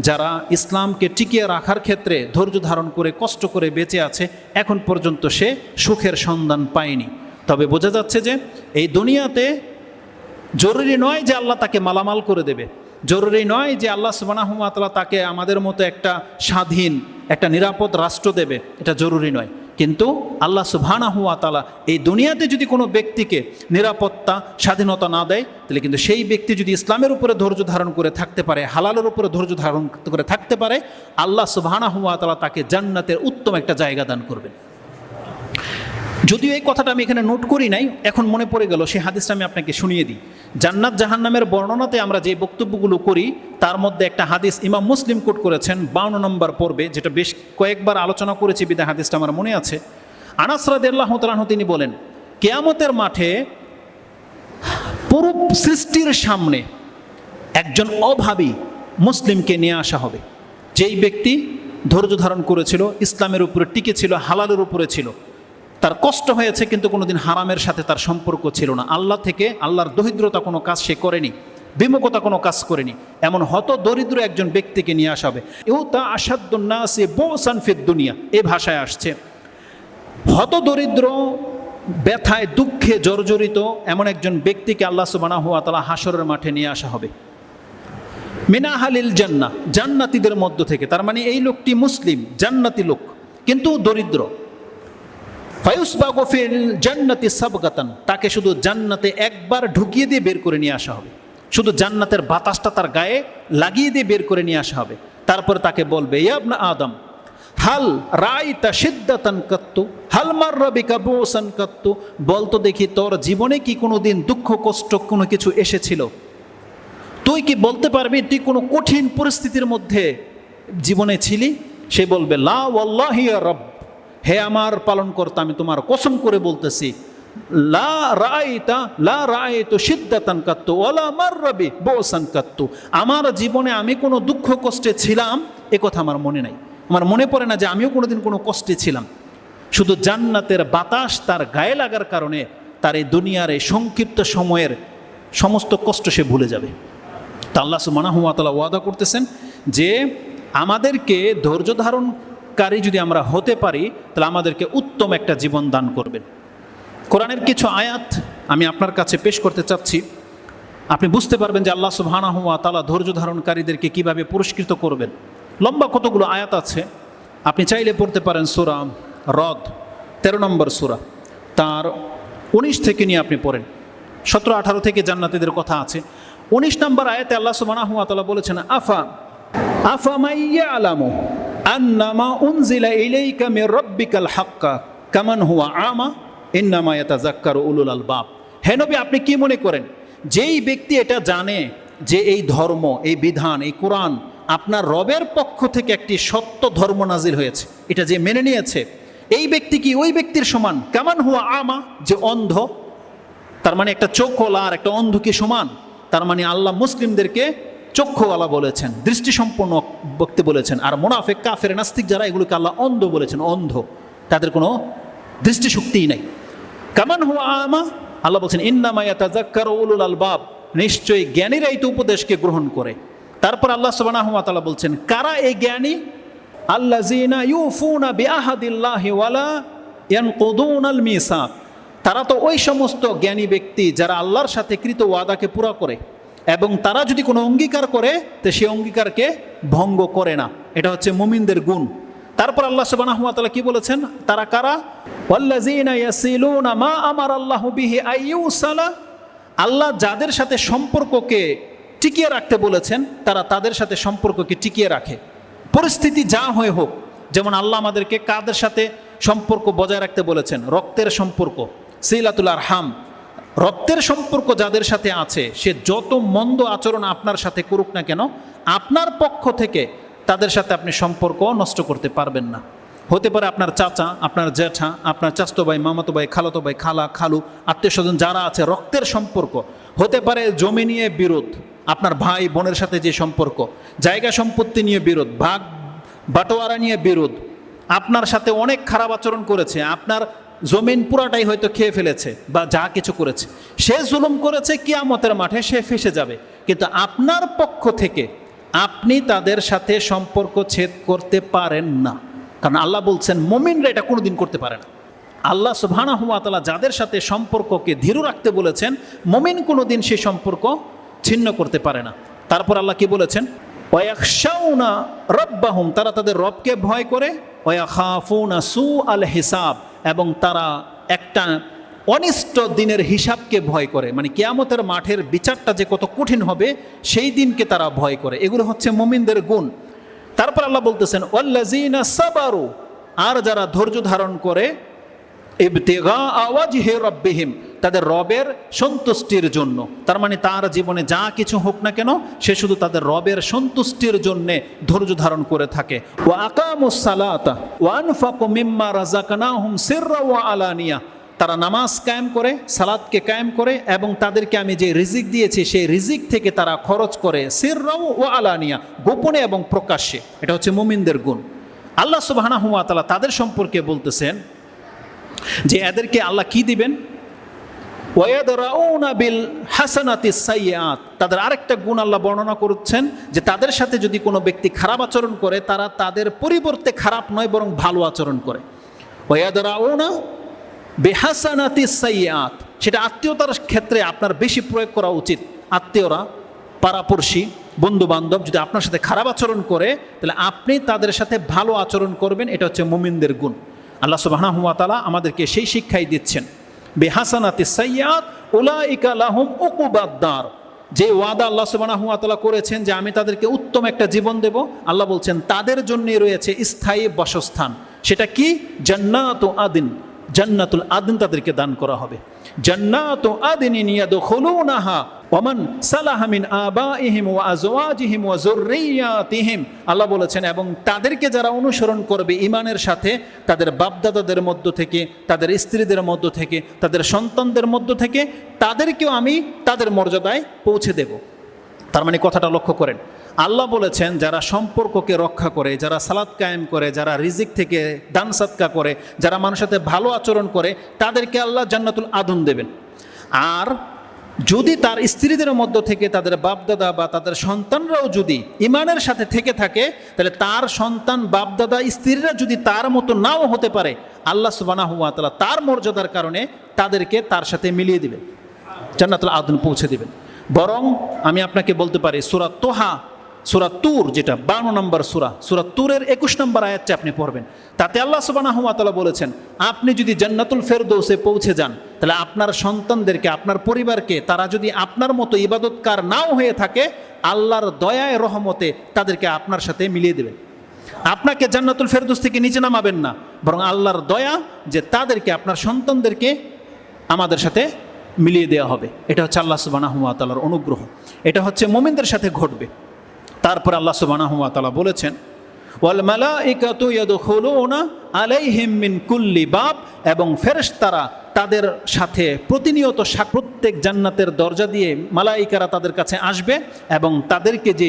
A: যারা ইসলামকে টিকিয়ে রাখার ক্ষেত্রে ধৈর্য ধারণ করে কষ্ট করে বেঁচে আছে, এখন পর্যন্ত সে সুখের সন্ধান পায়নি। তবে বোঝা যাচ্ছে যে এই দুনিয়াতে জরুরি নয় যে আল্লাহ তাকে মালামাল করে দেবে, জরুরি নয় যে আল্লাহ সুবহানাহু ওয়া তাআলা তাকে আমাদের মতো একটা স্বাধীন, একটা নিরাপদ রাষ্ট্র দেবে, এটা জরুরি নয়। কিন্তু আল্লাহ সুবহানাহু ওয়া তাআলা এই দুনিয়াতে যদি কোনো ব্যক্তিকে নিরাপত্তা, স্বাধীনতা না দেয়, তাহলে কিন্তু সেই ব্যক্তি যদি ইসলামের উপরে ধৈর্য ধারণ করে থাকতে পারে, হালালের উপরে ধৈর্য ধারণ করে থাকতে পারে, আল্লাহ সুবহানাহু ওয়া তাআলা তাকে জান্নাতের উত্তম একটা জায়গা দান করবেন। যদিও এই কথাটা আমি এখানে নোট করি নাই, এখন মনে পড়ে গেল, সেই হাদিসটা আমি আপনাকে শুনিয়ে দিই। জান্নাত জাহান্নামের বর্ণনাতে আমরা যে বক্তব্যগুলো করি, তার মধ্যে একটা হাদিস ইমাম মুসলিম কোট করেছেন 52 নম্বর পর্বে, যেটা বেশ কয়েকবার আলোচনা করেছি বিধায় হাদিসটা আমার মনে আছে। আনাস রাদিয়াল্লাহু তাআলা আনহু তিনি বলেন, কিয়ামতের মাঠে পুরো সৃষ্টির সামনে একজন অভাবী মুসলিমকে নিয়ে আসা হবে, যেই ব্যক্তি ধৈর্য ধারণ করেছিল, ইসলামের উপরে টিকে ছিল, হালালের উপরে ছিল, তার কষ্ট হয়েছে কিন্তু কোনোদিন হারামের সাথে তার সম্পর্ক ছিল না, আল্লাহ থেকে, আল্লাহর দরিদ্রতা কোনো কাজ সে করেনি, বিমুখতা কোনো কাজ করেনি, এমন হত দরিদ্র একজন ব্যক্তিকে নিয়ে আসা হবে। ইউতা আসাদ্দুন নাসি বুসান ফিদ দুনিয়া, এই ভাষায় আসছে। হত দরিদ্র, ব্যথায় দুঃখে জর্জরিত এমন একজন ব্যক্তিকে আল্লাহ সুবহানাহু ওয়া তাআলা হাসরের মাঠে নিয়ে আসা হবে। মিন আহলিল জান্নাহ, জান্নাতীদের মধ্য থেকে। তার মানে এই লোকটি মুসলিম, জান্নাতি লোক, কিন্তু দরিদ্র। ফায়ুসবাগু ফিল জান্নাতি সাবগাতান, তাকে শুধু জান্নাতে একবার ঢুকিয়ে দিয়ে বের করে নিয়ে আসা হবে, শুধু জান্নাতের বাতাসটা তার গায়ে লাগিয়ে দিয়ে বের করে নিয়ে আসা হবে। তারপর তাকে বলবে, ইয়া ইবনা আদম হাল রাইতা শিদ্দাতান কাত্তু হাল মাররা বিকা বুসান কাত্তু, বলতো দেখি তোর জীবনে কি কোনোদিন দুঃখ কষ্ট কোনো কিছু এসেছিল? তুই কি বলতে পারবি তুই কোনো কঠিন পরিস্থিতির মধ্যে জীবনে ছিলি? সে বলবে, লা ওয়াল্লাহি ইয়া রব, হে আমার পালনকর্তা, আমি তোমার কসম করে বলতেছি, লা রাআইতু শিদ্দাতান কাত্তু ওয়ালা মাররা বি বুসান কাত্তু, আমার জীবনে আমি কোনো দুঃখ কষ্টে ছিলাম এ কথা আমার মনে নাই, আমার মনে পড়ে না যে আমিও কোনোদিন কোনো কষ্টে ছিলাম। শুধু জান্নাতের বাতাস তার গায়ে লাগার কারণে তার এই দুনিয়ার এই সংক্ষিপ্ত সময়ের সমস্ত কষ্ট সে ভুলে যাবে। তা আল্লাহ সুবহানাহু ওয়া তাআলা ওয়াদা করতেছেন যে আমাদেরকে ধৈর্য ধারণকারী যদি আমরা হতে পারি, তাহলে আমাদেরকে উত্তম একটা জীবন দান করবেন। কোরআনের কিছু আয়াত আমি আপনার কাছে পেশ করতে চাচ্ছি, আপনি বুঝতে পারবেন যে আল্লাহ সুবহানাহু ওয়া তাআলা ধৈর্য ধারণকারীদেরকে কিভাবে পুরস্কৃত করবেন। লম্বা কতগুলো আয়াত আছে, আপনি চাইলে পড়তে পারেন। সূরা রদ 13 নম্বর সূরা, তার 19 থেকে নিয়ে আপনি পড়েন, 17-18 থেকে জান্নাতীদের কথা আছে। 19 নম্বর আয়াতে আল্লাহ সুবহানাহু ওয়া তাআলা বলেছেন, আফা মাইয়া আলামু আন্নামা উনজিলা ইলাইকা মির রাব্বিকাল হাক্কা কামান হুয়া আমা ইন্নামা ইয়াতাযাক্কারু উলুল আলবাব। হে নবী, আপনি কি মনে করেন যেই ব্যক্তি এটা জানে যে এই ধর্ম, এই বিধান, এই কোরআন আপনার রবের পক্ষ থেকে একটি সত্য ধর্ম নাজিল হয়েছে, এটা যে মেনে নিয়েছে, এই ব্যক্তি কি ওই ব্যক্তির সমান? কামান হুয়া আমা, যে অন্ধ, তার মানে একটা চোখওয়ালা আর একটা অন্ধ কি সমান? তার মানে আল্লাহ মুসলিমদেরকে চক্ষুওয়ালা বলেছেন, দৃষ্টিসম্পন্ন ব্যক্তি বলেছেন, আর মুনাফিক, কাফের, নাস্তিক যারা, এগুলোকে আল্লাহ অন্ধ বলেছেন, অন্ধ, তাদের কোনো দৃষ্টিশক্তিই নাই। কামান হুয়া আমা, আল্লাহ বলছেন ইন্নামা ইয়াতাযাক্কারু উলুল আলবাব, নিশ্চয়ই জ্ঞানীরা এই উপদেশকে গ্রহণ করে। তারপর আল্লাহ সুবহানাহু ওয়া তাআলা বলছেন, কারা এই জ্ঞানী? আল্লাযীনা ইউফুনা বিআহাদিল্লাহি ওয়ালা ইয়ানকুদুনাল মিসাক, তারা তো ওই সমস্ত জ্ঞানী ব্যক্তি যারা আল্লাহর সাথে কৃত ওয়াদাকে পুরা করে এবং তারা যদি কোনো অঙ্গীকার করে তো সেই অঙ্গীকারকে ভঙ্গ করে না। এটা হচ্ছে মুমিনদের গুণ। তারপর আল্লাহ সুবহানাহু ওয়া তাআলা কি বলেছেন? তারা কারা? ওয়াল্লাযীনা ইয়াসিলুনা মা আমারাল্লাহু বিহি আইয়ুসালা, আল্লাহ যাদের সাথে সম্পর্ককে টিকিয়ে রাখতে বলেছেন তারা তাদের সাথে সম্পর্ককে টিকিয়ে রাখে, পরিস্থিতি যা হয়ে হোক। যেমন আল্লাহ আমাদেরকে কাদের সাথে সম্পর্ক বজায় রাখতে বলেছেন? রক্তের সম্পর্ক, সিলাতুল আরহাম। রক্তের সম্পর্ক যাদের সাথে আছে, সে যত মন্দ আচরণ আপনার সাথে করুক না কেন, আপনার পক্ষ থেকে তাদের সাথে আপনি সম্পর্ক নষ্ট করতে পারবেন না। হতে পারে আপনার চাচা, আপনার জ্যাঠা, আপনার চাচতো ভাই, মামাতো ভাই, খালাতো ভাই, খালা, খালু, আত্মীয় স্বজন যারা আছে, রক্তের সম্পর্ক। হতে পারে জমি নিয়ে বিরোধ, আপনার ভাই বোনের সাথে যে সম্পর্ক, জায়গা সম্পত্তি নিয়ে বিরোধ, ভাগ বাটোয়ারা নিয়ে বিরোধ, আপনার সাথে অনেক খারাপ আচরণ করেছে, আপনার জমিন পুরাটাই হয়তো খেয়ে ফেলেছে বা যা কিছু করেছে, সে জুলুম করেছে, কিয়ামতের মাঠে সে ফেসে যাবে। কিন্তু আপনার পক্ষ থেকে আপনি তাদের সাথে সম্পর্ক ছেদ করতে পারেন না, কারণ আল্লাহ বলছেন মুমিনরা এটা কোনোদিন করতে পারে না। আল্লাহ সুবহানাহু ওয়া তাআলা যাদের সাথে সম্পর্ককে দৃঢ় রাখতে বলেছেন, মুমিন কোনোদিন সেই সম্পর্ক ছিন্ন করতে পারে না। তারপর আল্লাহ কি বলেছেন? ওয়ায়াখশাউনা রাব্বাহুম, তারা তাদের রবকে ভয় করে, ওয়ায়াখাফুনা সুআল হিসাব, এবং তারা একটা অনিষ্ট দিনের হিসাবকে ভয় করে, মানে কিয়ামতের মাঠের বিচারটা যে কত কঠিন হবে সেই দিনকে তারা ভয় করে। এগুলো হচ্ছে মুমিনদের গুণ। তারপর আল্লাহ বলতেছেন ওয়াল্লাযীনা সাবারু, আর যারা ধৈর্য ধারণ করে, ইবতিগা ওয়াজহি রাব্বিহিম, তাদের রবের সন্তুষ্টির জন্য। তার মানে তার জীবনে যা কিছু হোক না কেন সে শুধু তাদের রবের সন্তুষ্টির জন্যে ধৈর্য ধারণ করে থাকে। ওয়া আকামুস সালাতা ওয়া আনফাকু মিম্মা রাযাকনাহুম সিররা ওয়া আলানিয়া, তারা নামাজ কায়েম করে, সালাতকে কায়েম করে, এবং তাদেরকে আমি যে রিজিক দিয়েছি সেই রিজিক থেকে তারা খরচ করে, সিররা ওয়া আলানিয়া, গোপনে এবং প্রকাশ্যে। এটা হচ্ছে মুমিনদের গুণ। আল্লাহ সুবহানাহু ওয়া তাআলা তাদের সম্পর্কে বলতেছেন যে এদেরকে আল্লাহ কি দিবেন? ওয়ায়াদরাউনা বিল হাসানাতিস সাইয়্যাত, তাদের আরেকটা গুণ আল্লাহ বর্ণনা করছেন যে তাদের সাথে যদি কোনো ব্যক্তি খারাপ আচরণ করে, তারা তাদের পরিবর্তে খারাপ নয় বরং ভালো আচরণ করে। ওয়ায়াদরাউনা বিহাসানাতিস সাইয়্যাত, সেটা আত্মীয়তার ক্ষেত্রে আপনার বেশি প্রয়োগ করা উচিত। আত্মীয়রা, পাড়াপড়শি, বন্ধু বান্ধব যদি আপনার সাথে খারাপ আচরণ করে, তাহলে আপনি তাদের সাথে ভালো আচরণ করবেন। এটা হচ্ছে মুমিনদের গুণ। আল্লাহ সুবহানাহু ওয়া তাআলা আমাদেরকে সেই শিক্ষাই দিচ্ছেন। বিহাসানাতিস সাইয়্যাত উলাইকা লাহুম উকুবাদ দার, যে ওয়াদা আল্লাহ সুবহানাহু ওয়া তাআলা করেছেন যে আমি তাদেরকে উত্তম একটা জীবন দেব, আল্লাহ বলছেন তাদের জন্যই রয়েছে স্থায়ী বাসস্থান। সেটা কি? জান্নাতু আদিন, জান্নাতুল আদিন তাদেরকে দান করা হবে। জান্নাতু আদিনিন ইয়াদখুলুনাহা ওয়া মান সালাহা মিন আবাইহিম ওয়া আজওয়াজিহিম ওয়া যুররিয়াতিহিম, আল্লাহ বলেছেন এবং তাদেরকে যারা অনুসরণ করবে ঈমানের সাথে, তাদের বাপদাদাদের মধ্য থেকে, তাদের স্ত্রীদের মধ্য থেকে, তাদের সন্তানদের মধ্য থেকে, তাদেরকেও আমি তাদের মর্যাদায় পৌঁছে দেব। তার মানে কথাটা লক্ষ্য করেন, আল্লাহ বলেছেন যারা সম্পর্ককে রক্ষা করে, যারা সালাত কায়েম করে, যারা রিজিক থেকে দান সাদকা করে, যারা মানুষের সাথে ভালো আচরণ করে, তাদেরকে আল্লাহ জান্নাতুল আদন দেবেন। আর যদি তার স্ত্রীদের মধ্য থেকে তাদের বাপদাদা বা তাদের সন্তানরাও যদি ঈমানের সাথে থেকে থাকে, তাহলে তার সন্তান, বাপদাদা, স্ত্রীরা যদি তার মতো নাও হতে পারে, আল্লাহ সুবহানাহু ওয়া তাআলা তার মর্যাদার কারণে তাদেরকে তার সাথে মিলিয়ে দিবেন, জান্নাতুল আদন পৌঁছে দিবেন। বরং আমি আপনাকে বলতে পারি সূরা তোহা, সূরা তুর, যেটা 52 নম্বর সূরা, সূরা তুরের 21 নম্বর আয়াতটা আপনি পড়বেন। তাতে আল্লাহ সুবহানাহু ওয়া তাআলা বলেছেন আপনি যদি জান্নাতুল ফেরদৌসে পৌঁছে যান, তাহলে আপনার সন্তানদেরকে, আপনার পরিবারকে, তারা যদি আপনার মতো ইবাদতকার নাও হয়ে থাকে, আল্লাহর দয়ায় রহমতে তাদেরকে আপনার সাথে মিলিয়ে দেবেন। আপনাকে জান্নাতুল ফেরদৌস থেকে নিচে নামাবেন না, বরং আল্লাহর দয়া যে তাদেরকে, আপনার সন্তানদেরকে আমাদের সাথে মিলিয়ে দেওয়া হবে। এটা হচ্ছে আল্লাহ সুবহানাহু ওয়া তাআলার অনুগ্রহ। এটা হচ্ছে মুমিনদের সাথে ঘটবে। তারপর আল্লাহ সুবহানাহু ওয়া তাআলা বলেছেন ওয়াল মালাইকাতু ইয়াদখুলুনা আলাইহিম মিন কুল্লি বাব, এবং ফেরেশতারা তাদের সাথে প্রতিনিয়ত প্রত্যেক জান্নাতের দরজা দিয়ে মালাইকারা তাদের কাছে আসবে এবং তাদেরকে যে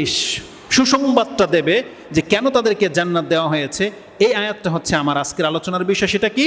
A: সুসংবাদটা দেবে যে কেন তাদেরকে জান্নাত দেওয়া হয়েছে। এই আয়াতটা হচ্ছে আমার আজকের আলোচনার বিষয়। সেটা কি?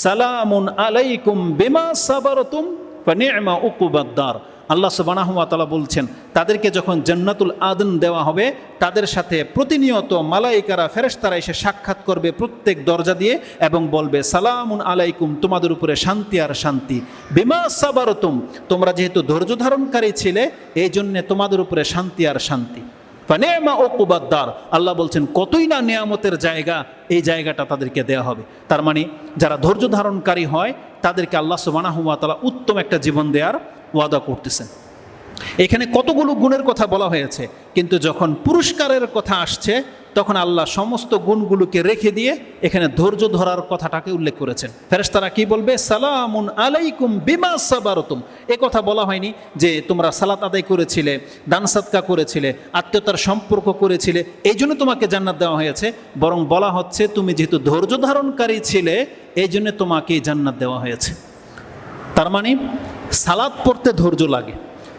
A: সালামুন আলাইকুম বিমা সাবারতুম ফা নি'মা উকুবাদ দার, আল্লাহ সুবহানাহু ওয়া তাআলা বলছেন তাদেরকে যখন জান্নাতুল আদন দেওয়া হবে তাদের সাথে প্রতিনিয়ত মালাইকারা ফেরেশতারা এসে সাক্ষাৎ করবে প্রত্যেক দরজা দিয়ে এবং বলবে সালামুন আলাইকুম, তোমাদের উপরে শান্তি আর শান্তি, বিমা সাবারতুম, তোমরা যেহেতু ধৈর্য ধারণকারী ছিলে এই জন্যে তোমাদের উপরে শান্তি আর শান্তি। ফানিমা উকুবাদ-দার, আল্লাহ বলছেন কতই না নিয়ামতের জায়গা, এই জায়গাটা তাদেরকে দেয়া হবে। তার মানে যারা ধৈর্য ধারণকারী হয় তাদেরকে আল্লাহ সুবহানাহু ওয়া তাআলা উত্তম একটা জীবন দেওয়ার ওয়াদা করতেছেন। এখানে কতগুলো গুণের কথা বলা হয়েছে, কিন্তু যখন পুরস্কারের কথা আসছে তখন আল্লাহ সমস্ত গুণগুলোকে রেখে দিয়ে এখানে ধৈর্য ধরার কথাটাকে উল্লেখ করেছেন। ফেরেশতারা কি বলবে? সালামুন আলাইকুম বিমা সাবারতুম। এ কথা বলা হয়নি যে তোমরা সালাত আদায় করেছিলে, দান সাদকা করেছিলে, আত্মীয়তার সম্পর্ক করেছিলে এই জন্য তোমাকে জান্নাত দেওয়া হয়েছে, বরং বলা হচ্ছে তুমি যেহেতু ধৈর্য ধারণকারী ছিলে এই জন্য তোমাকে জান্নাত দেওয়া হয়েছে। তার মানে সালাত পড়তে ধৈর্য লাগে,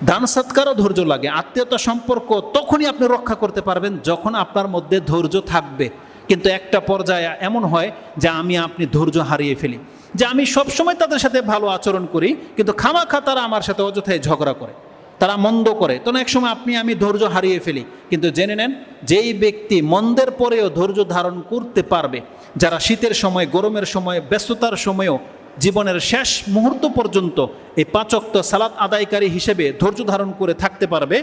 A: দান সৎকারও ধৈর্য লাগে, আত্মীয়তা সম্পর্ক তখনই আপনি রক্ষা করতে পারবেন যখন আপনার মধ্যে ধৈর্য থাকবে। কিন্তু একটা পর্যায়ে এমন হয় যে আপনি ধৈর্য হারিয়ে ফেলি, যে আমি সবসময় তাদের সাথে ভালো আচরণ করি কিন্তু খামাখা তারা আমার সাথে অযথায় ঝগড়া করে, তারা মন্দ করে, তখন এক সময় আমি ধৈর্য হারিয়ে ফেলি। কিন্তু জেনে নেন যেই ব্যক্তি মন্দের পরেও ধৈর্য ধারণ করতে পারবে, যারা শীতের সময়, গরমের সময়, ব্যস্ততার সময়ও জীবনের শেষ মুহূর্ত পর্যন্ত এই 5 ওয়াক্ত সালাত আদায়কারী হিসেবে ধৈর্য ধারণ করে থাকতে পারবে,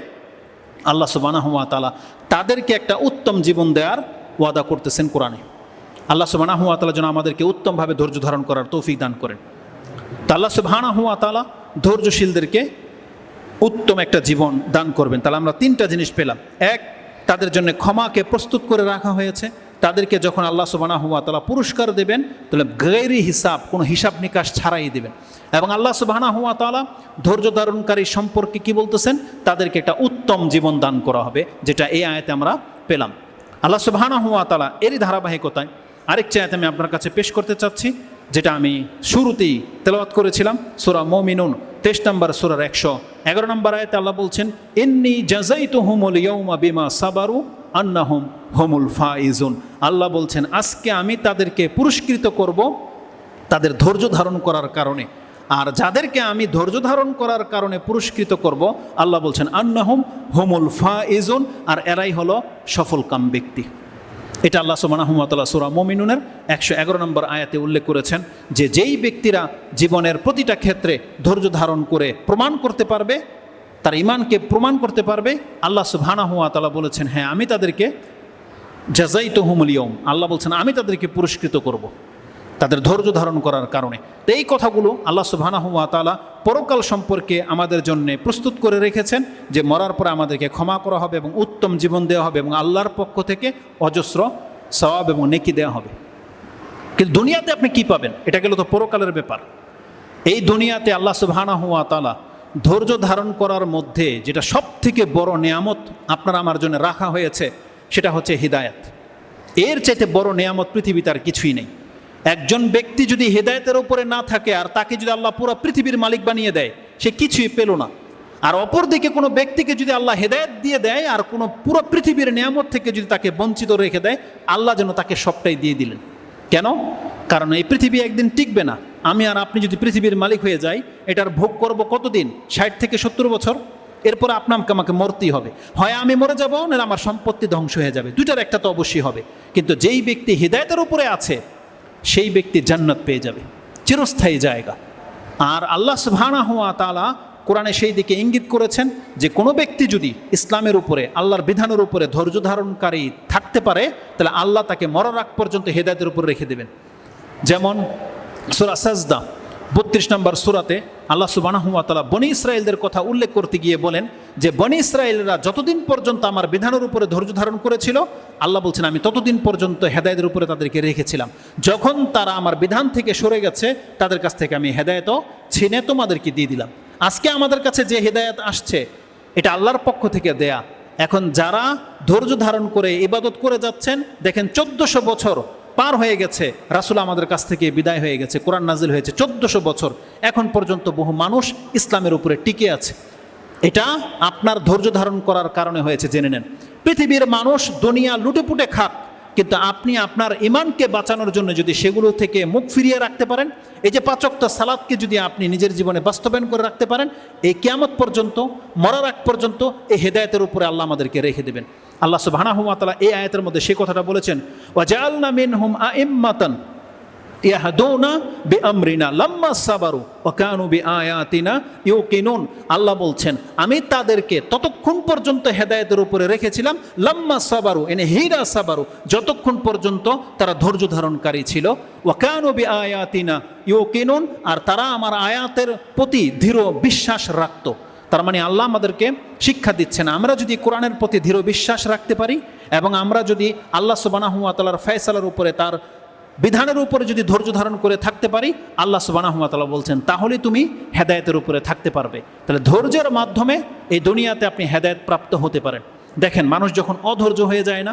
A: আল্লাহ সুবহানাহু ওয়া তাআলা তাদেরকে একটা উত্তম জীবন দেওয়ার ওয়াদা করতেছেন কোরআনে। আল্লাহ সুবহানাহু ওয়া তাআলা যেন আমাদেরকে উত্তমভাবে ধৈর্য ধারণ করার তৌফিক দান করেন। তা আল্লাহ সুবহানাহু ওয়া তাআলা ধৈর্যশীলদেরকে উত্তম একটা জীবন দান করবেন। তাহলে আমরা 3টা জিনিস পেলাম। এক, তাদের জন্য ক্ষমাকে প্রস্তুত করে রাখা হয়েছে। তাদেরকে যখন আল্লাহ সুবহানাহু ওয়া তাআলা পুরস্কার দেবেন তাহলে গায়রি হিসাব, কোনো হিসাব নিকাশ ছাড়াই দেবেন। এবং আল্লাহ সুবহানাহু ওয়া তাআলা ধৈর্য ধারণকারী সম্পর্কে কি বলতেছেন? তাদেরকে একটা উত্তম জীবন দান করা হবে, যেটা এই আয়াতে আমরা পেলাম। আল্লাহ সুবহানাহু ওয়া তাআলা এরই ধারাবাহিকতায় আরেকটি আয়াত আমি আপনার কাছে পেশ করতে চাচ্ছি, যেটা আমি শুরুতেই তেলাওয়াত করেছিলাম, সূরা মুমিনুন 23 নম্বর সূরার 111 নম্বর আয়াতে আল্লাহ বলছেন ইন্নী জাযাইতুহুমুল ইয়াউমা বিমা সাবারু আন্নাহুম হুমুল ফাইজুন। আল্লাহ বলছেন আজকে আমি তাদেরকে পুরস্কৃত করব তাদের ধৈর্য ধারণ করার কারণে, আর যাদেরকে আমি ধৈর্য ধারণ করার কারণে পুরস্কৃত করব আল্লাহ বলছেন আন্নাহুম হুমুল ফাইজুন, আর এরাই হলো সফলকাম ব্যক্তি। এটা আল্লাহ সুবহানাহু ওয়া তাআলা সূরা মুমিনুনের 111 নম্বর আয়াতে উল্লেখ করেছেন যে যেই ব্যক্তিরা জীবনের প্রতিটা ক্ষেত্রে ধৈর্য ধারণ করে প্রমাণ করতে পারবে, তার ঈমানকে প্রমাণ করতে পারবে, আল্লাহ সুবহানাহু ওয়া তাআলা বলেছেন হ্যাঁ আমি তাদেরকে জাযাইতুহুমুল ইয়াউম, আল্লাহ বলছেন আমি তাদেরকে পুরস্কৃত করব তাদের ধৈর্য ধারণ করার কারণে। তো এই কথাগুলো আল্লাহ সুবহানাহু ওয়া তাআলা পরকাল সম্পর্কে আমাদের জন্য প্রস্তুত করে রেখেছেন যে মরার পরে আমাদেরকে ক্ষমা করা হবে এবং উত্তম জীবন দেওয়া হবে এবং আল্লাহর পক্ষ থেকে অজস্র সওয়াব এবং নেকি দেওয়া হবে। কিন্তু দুনিয়াতে আপনি কি পাবেন? এটা গেল তো পরকালের ব্যাপার। এই দুনিয়াতে আল্লাহ সুবহানাহু ওয়া তাআলা ধৈর্য ধারণ করার মধ্যে যেটা সবথেকে বড় নেয়ামত আপনার আমার জন্য রাখা হয়েছে সেটা হচ্ছে হিদায়াত। এর চাইতে বড় নেয়ামত পৃথিবীতে আর কিছুই নেই। একজন ব্যক্তি যদি হেদায়েতের উপরে না থাকে আর তাকে যদি আল্লাহ পুরো পৃথিবীর মালিক বানিয়ে দেয় সে কিছুই পেল না। আর অপরদিকে কোনো ব্যক্তিকে যদি আল্লাহ হেদায়েত দিয়ে দেয় আর কোনো পুরো পৃথিবীর নিয়ামত থেকে যদি তাকে বঞ্চিত রেখে দেয়, আল্লাহ যেন তাকে সবটাই দিয়ে দিলেন। কেন? কারণ এই পৃথিবী একদিন টিকবে না। আমি আর আপনি যদি পৃথিবীর মালিক হয়ে যাই এটার ভোগ করব কতদিন? 60 থেকে 70 বছর। এরপর আপনাকে আমাকে মরতেই হবে, হয় আমি মরে যাব না আমার সম্পত্তি ধ্বংস হয়ে যাবে, দুইটার একটা তো অবশ্যই হবে। কিন্তু যেই ব্যক্তি হেদায়েতের উপরে আছে সেই ব্যক্তি জান্নাত পেয়ে যাবে, চিরস্থায়ী জায়গা। আর আল্লাহ সুবহানাহু ওয়া তাআলা কোরআনে সেই দিকে ইঙ্গিত করেছেন যে কোনো ব্যক্তি যদি ইসলামের উপরে আল্লাহর বিধানের উপরে ধৈর্য ধারণকারী থাকতে পারে তাহলে আল্লাহ তাকে মরার আগ পর্যন্ত হেদায়েতের উপরে রেখে দেবেন। যেমন সূরা সাজদা 32 নম্বর সূরাতে আল্লাহ সুবহানাহু ওয়া তাআলা বনী ইসরাঈলদের কথা উল্লেখ করতে গিয়ে বলেন যে বনী ইসরাঈলরা যতদিন পর্যন্ত আমার বিধানের উপরে ধৈর্য ধারণ করেছিল আল্লাহ বলছেন আমি ততদিন পর্যন্ত হেদায়েতের উপরে তাদেরকে রেখেছিলাম। যখন তারা আমার বিধান থেকে সরে গেছে তাদের কাছ থেকে আমি হেদায়েতও ছিনে তোমাদেরকে দিয়ে দিলাম। আজকে আমাদের কাছে যে হেদায়েত আসছে এটা আল্লাহর পক্ষ থেকে দেয়া। এখন যারা ধৈর্য ধারণ করে ইবাদত করে যাচ্ছেন, দেখেন 1400 বছর পার হয়ে গেছে, রাসূল আমাদের কাছ থেকে বিদায় হয়ে গেছে, কোরআন নাজিল হয়েছে 1400 বছর, এখন পর্যন্ত বহু মানুষ ইসলামের উপরে টিকে আছে। এটা আপনার ধৈর্য ধারণ করার কারণে হয়েছে, জেনে নেন। পৃথিবীর মানুষ দুনিয়া লুটেপুটে খাক কিন্তু আপনি আপনার ঈমানকে বাঁচানোর জন্য যদি সেগুলো থেকে মুখ ফিরিয়ে রাখতে পারেন, এই যে 5 ওয়াক্ত সালাতকে যদি আপনি নিজের জীবনে বাস্তবায়ন করে রাখতে পারেন, এই কিয়ামত পর্যন্ত, মরার আগ পর্যন্ত এই হেদায়েতের উপরে আল্লাহ আমাদেরকে রেখে দেবেন। আল্লাহ সুবহানাহু ওয়া তাআলা এই আয়াতের মধ্যে সেই কথাটা বলেছেন, ওয়া জাআলনা মিনহুম আইম্মাতান ইয়াহদুনা বিআমরিনা লাম্মা সাবারু ওয়া কানু বিআয়াতিনা ইউকিনুন। আল্লাহ বলছেন, আমি তাদেরকে ততক্ষণ পর্যন্ত হেদায়েতের উপরে রেখেছিলাম, লাম্মা সাবারু এনে হিরা সাবারু, যতক্ষণ পর্যন্ত তারা ধৈর্য ধারণকারী ছিল, ওয়া কানু বিআয়াতিনা ইউকিনুন, আর তারা আমার আয়াতের প্রতি দৃঢ় বিশ্বাস রাখত। তার মানে আল্লাহ আমাদেরকে শিক্ষা দিচ্ছেন, আমরা যদি কোরআনের প্রতি দৃঢ় বিশ্বাস রাখতে পারি এবং আমরা যদি আল্লাহ সুবহানাহু ওয়া তাআলার ফয়সালার উপরে, তার বিধানের উপরে যদি ধৈর্য ধারণ করে থাকতে পারি, আল্লাহ সুবহানাহু ওয়া তাআলা বলছেন তাহলে তুমি হেদায়েতের উপরে থাকতে পারবে। তাহলে ধৈর্যের মাধ্যমে এই দুনিয়াতে আপনি হেদায়েত প্রাপ্ত হতে পারেন। দেখেন, মানুষ যখন অধৈর্য হয়ে যায় না,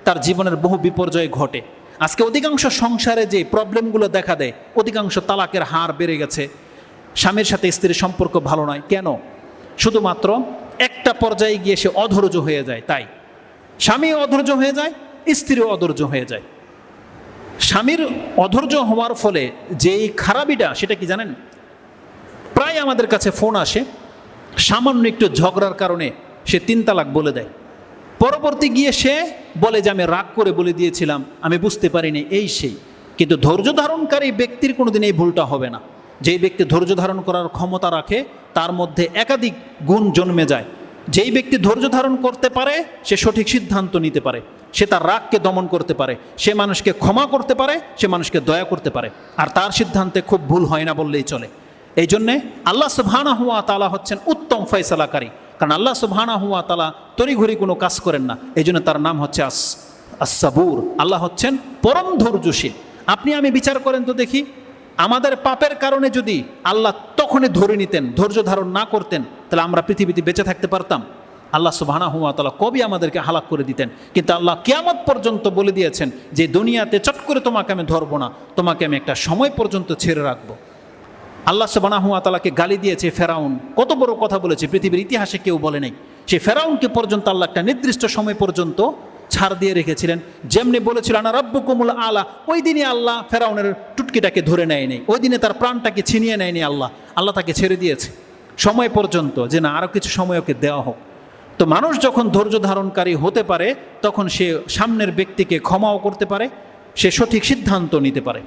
A: তার জীবনের বহু বিপর্যয় ঘটে। আজকে অধিকাংশ সংসারে যে প্রবলেমগুলো দেখা দেয়, অধিকাংশ তালাকের হার বেড়ে গেছে, স্বামীর সাথে স্ত্রীর সম্পর্ক ভালো নয়। কেন? শুধুমাত্র একটা পর্যায়ে গিয়ে সে অধৈর্য হয়ে যায়। তাই স্বামী অধৈর্য হয়ে যায়, স্ত্রীও অধৈর্য হয়ে যায়। স্বামীর অধৈর্য হওয়ার ফলে যেই খারাপিটা, সেটা কি জানেন? প্রায় আমাদের কাছে ফোন আসে, সামান্য একটু ঝগড়ার কারণে সে 3 তালাক বলে দেয়। পরবর্তী গিয়ে সে বলে যে আমি রাগ করে বলে দিয়েছিলাম, আমি বুঝতে পারিনি, এই সেই। কিন্তু ধৈর্য ধারণকারী ব্যক্তির কোনোদিন এই ভুলটা হবে না। যেই ব্যক্তি ধৈর্য ধারণ করার ক্ষমতা রাখে, তার মধ্যে একাধিক গুণ জন্মে যায়। যেই ব্যক্তি ধৈর্য ধারণ করতে পারে, সে সঠিক সিদ্ধান্ত নিতে পারে, সে তার রাগকে দমন করতে পারে, সে মানুষকে ক্ষমা করতে পারে, সে মানুষকে দয়া করতে পারে, আর তার সিদ্ধান্তে খুব ভুল হয় না বললেই চলে। এই জন্যে আল্লাহ সুবহানাহু ওয়া তাআলা হচ্ছেন উত্তম ফয়সালাকারী। কারণ আল্লাহ সুবহানাহু ওয়া তাআলা তড়িঘড়ি কোনো কাজ করেন না। এই জন্য তার নাম হচ্ছে আস-সাবুর। আল্লাহ হচ্ছেন পরম ধৈর্যশীল। আপনি আমি বিচার করেন তো দেখি, আমাদের পাপের কারণে যদি আল্লাহ তখনই ধরে নিতেন, ধৈর্য ধারণ না করতেন, তাহলে আমরা পৃথিবীতে বেঁচে থাকতে পারতাম? আল্লাহ সুবহানাহু ওয়া তাআলা কবি আমাদেরকে হালাক করে দিতেন। কিন্তু আল্লাহ কিয়ামত পর্যন্ত বলে দিয়েছেন যে দুনিয়াতে চট করে তোমাকে আমি ধরবো না, তোমাকে আমি একটা সময় পর্যন্ত ছেড়ে রাখবো। আল্লাহ সুবহানাহু ওয়া তাআলাকে গালি দিয়েছে ফেরাউন, কত বড় কথা বলেছে, পৃথিবীর ইতিহাসে কেউ বলে নাই। সেই ফেরাউনকে পর্যন্ত আল্লাহ একটা নির্দিষ্ট সময় পর্যন্ত ছাড় দিয়ে রেখেছিলেন। যেমনি বলেছিল আনা রাব্বুকুমুল আলা, ওই দিনে আল্লাহ ফেরাউনের টুটকিটাকে ধরে নেয়নি, ওই দিনে তার প্রাণটাকে ছিনিয়ে নেয়নি। আল্লাহ তাকে ছেড়ে দিয়েছে সময় পর্যন্ত, যে না আরও কিছু সময় ওকে দেওয়া হোক। তো মানুষ যখন ধৈর্য ধারণকারী হতে পারে, তখন সে সামনের ব্যক্তিকে ক্ষমাও করতে পারে, সে সঠিক সিদ্ধান্ত নিতে পারে।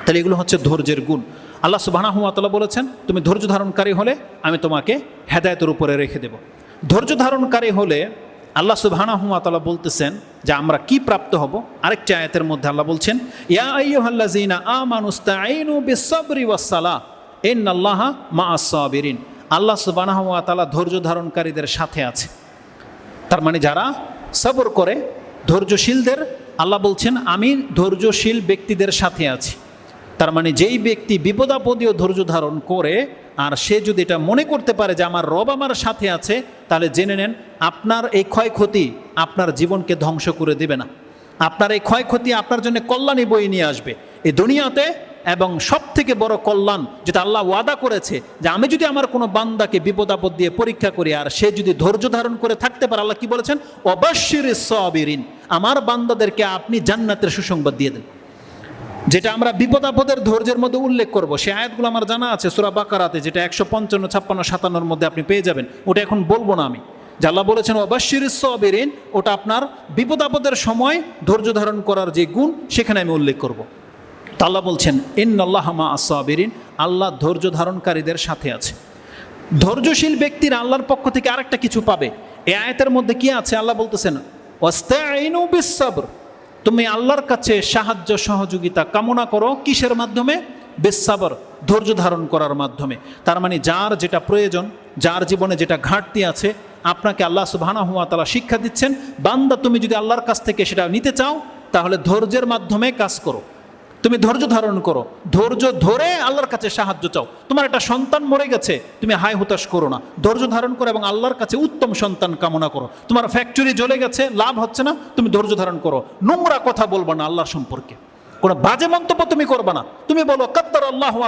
A: তাহলে এগুলো হচ্ছে ধৈর্যের গুণ। আল্লাহ সুবহানাহু ওয়া তাআলা বলেছেন, তুমি ধৈর্য ধারণকারী হলে আমি তোমাকে হেদায়েতের উপরে রেখে দেব। ধৈর্য ধারণকারী হলে আল্লাহ সুবহানাহু ওয়া তাআলা বলতেছেন যে আমরা কি প্রাপ্ত হব। আরেকটি আয়াতের মধ্যে আল্লাহ বলছেন, ইয়া আইয়ুহাল্লাযীনা আমানুস্তাঈনু বিস-সাবরি ওয়াস-সালাহ ইন্নাল্লাহা মা'আস সাবিরিন। আল্লাহ সুবহানাহু ওয়া তাআলা ধৈর্য ধারণকারীদের সাথে আছে। তার মানে যারা সবর করে, ধৈর্যশীলদের আল্লাহ বলছেন আমি ধৈর্যশীল ব্যক্তিদের সাথে আছি। তার মানে যেই ব্যক্তি বিপদাপদেও ধৈর্য ধারণ করে, আর সে যদি এটা মনে করতে পারে যে আমার রব আমার সাথে আছে, তাহলে জেনে নেন আপনার এই ক্ষয়ক্ষতি আপনার জীবনকে ধ্বংস করে দেবে না। আপনার এই ক্ষয়ক্ষতি আপনার জন্য কল্যাণী বয়ে নিয়ে আসবে এই দুনিয়াতে। এবং সব থেকে বড় কল্যাণ যেটা আল্লাহ ওয়াদা করেছে, যে আমি যদি আমার কোনো বান্দাকে বিপদ আপদ দিয়ে পরীক্ষা করি, আর সে যদি ধৈর্য ধারণ করে থাকতে পারে, আল্লাহ কি বলেছেন, ওয়াবাশশিরিস সাবিরিন, আমার বান্দাদেরকে আপনি জান্নাতের সুসংবাদ দিয়ে দেন। যেটা আমরা বিপদ আপদের ধৈর্যের মধ্যে উল্লেখ করব, সে আয়াতগুলো আমার জানা আছে সূরা বাকারাতে, যেটা 155, 56, 57 মধ্যে আপনি পেয়ে যাবেন। ওটা এখন বলবো না আমি। যে আল্লাহ বলেছেন ওয়াবাশশিরিস সাবিরিন, ওটা আপনার বিপদ আপদের সময় ধৈর্য ধারণ করার যে গুণ, সেখানে আমি উল্লেখ করব। তা আল্লাহ বলছেন ইন্নাল্লাহা মা'আস সাবিরিন, আল্লাহ ধৈর্য ধারণকারীদের সাথে আছে। ধৈর্যশীল ব্যক্তির আল্লাহর পক্ষ থেকে আরেকটা কিছু পাবে। এই আয়াতের মধ্যে কি আছে? আল্লাহ বলতেছেন ওয়াস্তাঈনু বিস-সাবর, তুমি আল্লাহর কাছে সাহায্য সহযোগিতা কামনা করো, কিসের মাধ্যমে? বিস-সাবর, ধৈর্য ধারণ করার মাধ্যমে। তার মানে যার যেটা প্রয়োজন, যার জীবনে যেটা ঘাটতি আছে, আপনাকে আল্লাহ সুবহানাহু ওয়া তাআলা শিক্ষা দিচ্ছেন, বান্দা তুমি যদি আল্লাহর কাছ থেকে সেটা নিতে চাও, তাহলে ধৈর্যের মাধ্যমে কাজ করো, তুমি ধৈর্য ধারণ করো, ধৈর্য ধরে আল্লাহর কাছে সাহায্য চাও। তোমার একটা সন্তান মরে গেছে, তুমি হায় হুতাশ করো না, ধৈর্য ধারণ করো এবং আল্লাহর কাছে উত্তম সন্তান কামনা করো। তোমার ফ্যাক্টরি জ্বলে গেছে, লাভ হচ্ছে না, তুমি ধৈর্য ধারণ করো। নোংরা কথা বলবা না আল্লাহর সম্পর্কে, কোনো বাজে মন্তব্য তুমি করবা না। তুমি বলো কাদ্দারাল্লাহু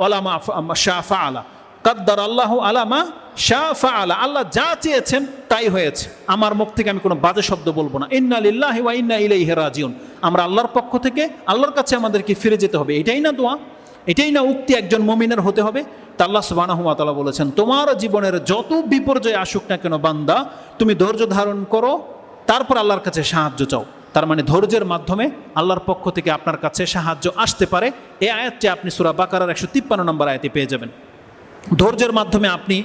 A: আলা মা শাআ ফাআলা, কাদ্দার আল্লাহু আলা মা শা ফাআলা, আল্লাহ যা চেয়েছেন তাই হয়েছে। আমার মুখ থেকে আমি কোনো বাজে শব্দ বলবো না। ইন্না লিল্লাহি ওয়া ইন্না ইলাইহি রাজিউন, আমরা আল্লাহর পক্ষ থেকে আল্লাহর কাছে আমাদেরকে ফিরে যেতে হবে। এটাই না দোয়া, এটাই না উক্তি একজন মুমিনের হতে হবে। তা আল্লাহ সুবহানাহু ওয়া তাআলা বলেছেন, তোমার জীবনের যত বিপর্যয় আসুক না কেন বান্দা, তুমি ধৈর্য ধারণ করো, তারপর আল্লাহর কাছে সাহায্য চাও। তার মানে ধৈর্যের মাধ্যমে আল্লাহর পক্ষ থেকে আপনার কাছে সাহায্য আসতে পারে। এই আয়াতটি আপনি সূরা বাকারার 153 নম্বর আয়াতে পেয়ে যাবেন। ধৈর্যের মাধ্যমে আপনি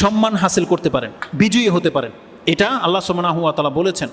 A: সম্মান হাসিল করতে পারেন, বিজয়ী হতে পারেন, এটা আল্লাহ সুবহানাহু ওয়া তাআলা বলেছেন।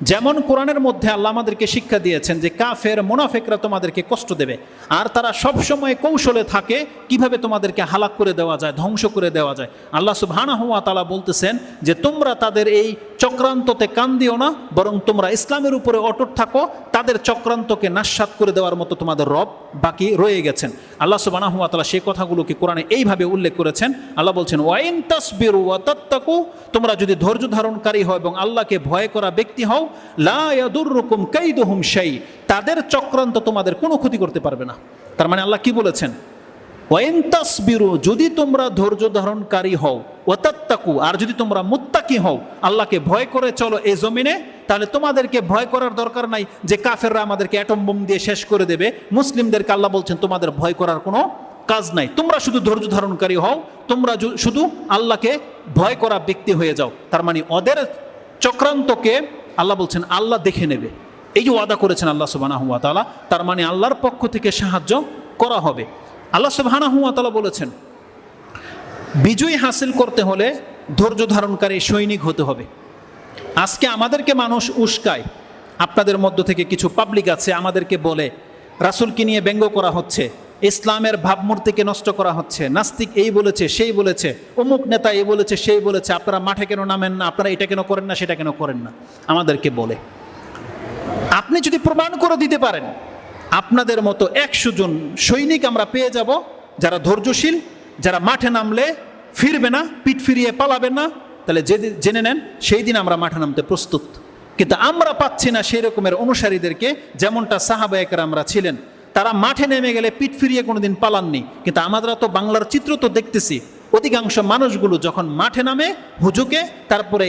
A: যেমন কোরআনের মধ্যে আল্লাহ আমাদেরকে শিক্ষা দিয়েছেন যে কাফের মুনাফিকরা তোমাদেরকে কষ্ট দেবে, আর তারা সবসময় কৌশলে থাকে কিভাবে তোমাদেরকে হালাক করে দেওয়া যায়, ধ্বংস করে দেওয়া যায়। আল্লাহ সুবহানাহু ওয়া তাআলা বলতেছেন যে তোমরা তাদের এই চক্রান্ততে কান দিও না, বরং তোমরা ইসলামের উপরে অটুট থাকো, তাদের চক্রান্তকে নাশাত করে দেওয়ার মতো তোমাদের রব বাকি রয়ে গেছেন। আল্লাহ সুবহানাহু ওয়া তাআলা সেই কথাগুলোকে কোরআনে এইভাবে উল্লেখ করেছেন। আল্লাহ বলছেন ওয়া ইন তাসবিরু ওয়া তাত্তাকু, তোমরা যদি ধৈর্য ধারণকারী হও এবং আল্লাহকে ভয় করা ব্যক্তি হও, লা ইয়াদুররুকুম কাইদুহুম শাই, তাদের চক্রান্ত তোমাদের কোনো ক্ষতি করতে পারবে না। তার মানে আল্লাহ কি বলেছেন, ওয়া ইন তাসবিরু, যদি তোমরা ধৈর্য ধারণকারী হও, ওয়া তাত্তাকু, আর যদি তোমরা মুত্তাকি হও, আল্লাহকে ভয় করে চলো এই জমিনে, তাহলে তোমাদেরকে ভয় করার দরকার নাই যে কাফেররা আমাদেরকে অ্যাটম বোম দিয়ে শেষ করে দেবে। মুসলিমদেরকে আল্লাহ বলছেন তোমাদের ভয় করার কোনো কাজ নাই, তোমরা শুধু ধৈর্য ধারণকারী হও, তোমরা শুধু আল্লাহকে ভয় করা ব্যক্তি হয়ে যাও। তার মানে ওদের চক্রান্তকে আল্লাহ বলছেন আল্লাহ দেখে নেবে, এই যে ওয়াদা করেছেন আল্লাহ সুবহানাহু ওয়া তাআলা, তার মানে আল্লাহর পক্ষ থেকে সাহায্য করা হবে। আল্লাহ সুবহানাহু ওয়া তাআলা বলেছেন বিজয় হাসিল করতে হলে ধৈর্য ধারণকারী সৈনিক হতে হবে। আজকে আমাদেরকে মানুষ উস্কায়, আপনাদের মধ্য থেকে কিছু পাবলিক আছে আমাদেরকে বলে রাসূলকে নিয়ে ব্যঙ্গ করা হচ্ছে, ইসলামের ভাবমূর্তিকে নষ্ট করা হচ্ছে, নাস্তিক এই বলেছে সেই বলেছে, অমুক নেতা এই বলেছে সেই বলেছে, আপনারা মাঠে কেন নামেন না, আপনারা এটা কেন করেন না, সেটা কেন করেন না, আমাদেরকে বলে। আপনি যদি প্রমাণ করে দিতে পারেন আপনাদের মতো 100 জন সৈনিক আমরা পেয়ে যাব যারা ধৈর্যশীল, যারা মাঠে নামলে ফিরবে না, পিঠ ফিরিয়ে পালাবে না, তাহলে জেনে নেন সেই দিন আমরা মাঠে নামতে প্রস্তুত। কিন্তু আমরা পাচ্ছি না সেই রকমের অনুসারীদেরকে, যেমনটা সাহাবায়ে কেরামরা ছিলেন, তারা মাঠে নেমে গেলে পিঠ ফিরিয়ে কোনোদিন পালাননি। কিন্তু আমরা তো বাংলার চিত্র তো দেখতেছি, অধিকাংশ মানুষগুলো যখন মাঠে নামে হুজুকে, তারপরে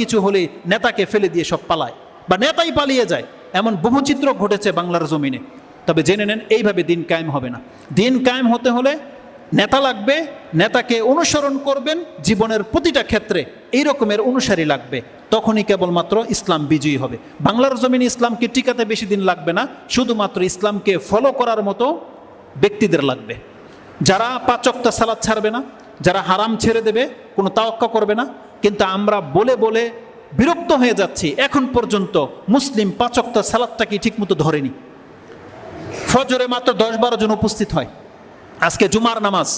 A: কিছু হলে নেতাকে ফেলে দিয়ে সব পালায় বা নেতাই পালিয়ে যায়, এমন বহু চিত্র ঘটেছে বাংলার জমিনে। তবে জেনে নেন এইভাবে দিন কায়েম হবে না। দিন কায়েম হতে হলে নেতা লাগবে, নেতাকে অনুসরণ করবেন জীবনের প্রতিটা ক্ষেত্রে, এই রকমের অনুসারী লাগবে, তখনই কেবলমাত্র ইসলাম বিজয়ী হবে। বাংলার জমিনে ইসলামকে টিকাতে বেশি দিন লাগবে না, শুধুমাত্র ইসলামকে ফলো করার মতো ব্যক্তিদের লাগবে, যারা 5 ওয়াক্ত সালাত ছাড়বে না, যারা হারাম ছেড়ে দেবে, কোনো তাওয়াক্কা করবে না। কিন্তু আমরা বলে বলে বিরক্ত হয়ে যাচ্ছি, এখন পর্যন্ত মুসলিম 5 ওয়াক্ত সালাতটাকে ঠিকমতো ধরেনি। ফজরে মাত্র 10-12 জন উপস্থিত হয়। আজকে জুমার নামাজ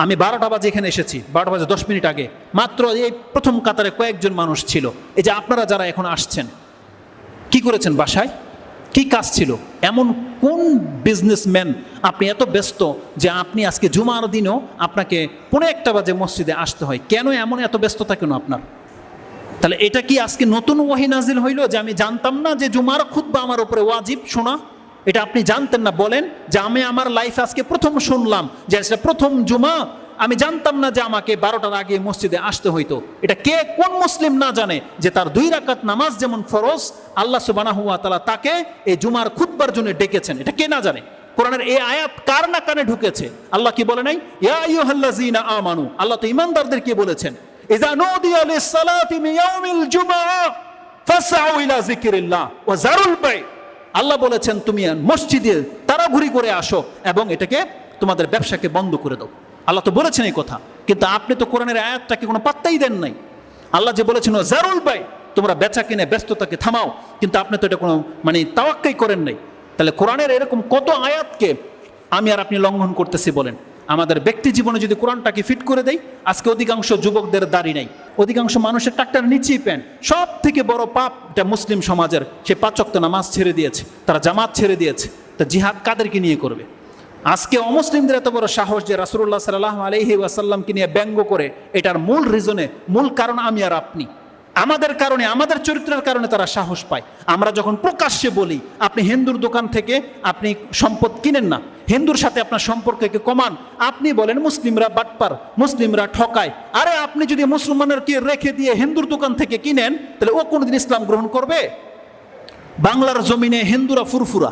A: আমি 12টা বাজে এখানে এসেছি, 12টা বাজে 10 মিনিট আগে মাত্র এই প্রথম কাতারে কয়েকজন মানুষ ছিল। এই যে আপনারা যারা এখন আসছেন, কি করেছেন বাসায়, কি কাজ ছিল? এমন কোন বিজনেসম্যান আপনি এত ব্যস্ত যে আপনি আজকে জুমার দিনও আপনাকে 1:15 বাজে মসজিদে আসতে হয়? কেন এমন এত ব্যস্ততা কেন আপনার? তাহলে এটা কি আজকে নতুন ওয়াহি নাজিল হইল যে আমি জানতাম না যে জুমার খুতবা আমার উপরে ওয়াজিব শোনা? এটা আপনি জানতেন না? বলেন যে আমি আমার লাইফে আজকে প্রথম শুনলাম যে এটা প্রথম জুমা, আমি জানতাম না যে আমাকে 12টার আগে মসজিদে আসতে হইতো। এটা কে, কোন মুসলিম না জানে যে তার 2 রাকাত নামাজ যেমন ফরজ, আল্লাহ সুবহানাহু ওয়া তাআলা তাকে এই জুমার খুতবার জন্য ডেকেছেন? এটা কে না জানে? কোরআনের এই আয়াত কার না কানে ঢুকেছে? আল্লাহ কি বলে নাই, ইয়া আইয়ুহাল্লাযীনা আমানু? আল্লাহ তো ঈমানদারদেরকে বলেছেন, ইযা নুদিয়া লিস-সালাতি মিন ইয়াউমিল জুমআ ফাসআউ ইলা যিকরিল্লাহ ওয়া যারুল বাই। আল্লাহ বলেছেন তুমি মসজিদে তাড়াহুড়ি করে আসো এবং এটাকে তোমাদের ব্যবসাকে বন্ধ করে দাও। আল্লাহ তো বলেছেন এই কথা, কিন্তু আপনি তো কোরআনের আয়াতটাকে কোনো পাত্তাই দেন নাই। আল্লাহ যে বলেছেন জারুল বাই, তোমরা বেচা কিনে ব্যস্ততাকে থামাও, কিন্তু আপনি তো এটা কোনো তাওয়াক্কাই করেন নাই। তাহলে কোরআনের এরকম কত আয়াতকে আমি আর আপনি লঙ্ঘন করতেছি বলেন? আমাদের ব্যক্তি জীবনে যদি কোরআনটাকে ফিট করে দেই, আজকে অধিকাংশ যুবকদের দাড়ি নাই, অধিকাংশ মানুষের টাকটার নিচেই প্যান্ট। সব থেকে বড় পাপ এটা মুসলিম সমাজের, সে 5 ওয়াক্ত নামাজ ছেড়ে দিয়েছে, তারা জামাত ছেড়ে দিয়েছে। তা জিহাদ কাদেরকে নিয়ে করবে? আজকে অমুসলিমদের এত বড় সাহস যে রাসূলুল্লাহ সাল্লাল্লাহু আলাইহি ওয়াসাল্লামকে নিয়ে ব্যঙ্গ করে, এটার মূল রিজনে, মূল কারণ আমি আর আপনি। আমাদের কারণে, আমাদের চরিত্রের কারণে তারা সাহস পায়। আমরা যখন প্রকাশ্যে বলি আপনি হিন্দুর দোকান থেকে আপনি সম্পদ কিনেন না, হিন্দুর সাথে আপনার সম্পর্ককে কমান, আপনি বলেন মুসলিমরা বাটপার, মুসলিমরা ঠকায়। আরে আপনি যদি মুসলমানকে রেখে দিয়ে হিন্দুর দোকান থেকে কিনেন, তাহলে ও কোনোদিন ইসলাম গ্রহণ করবে? বাংলার জমিনে হিন্দুরা ফুরফুরা,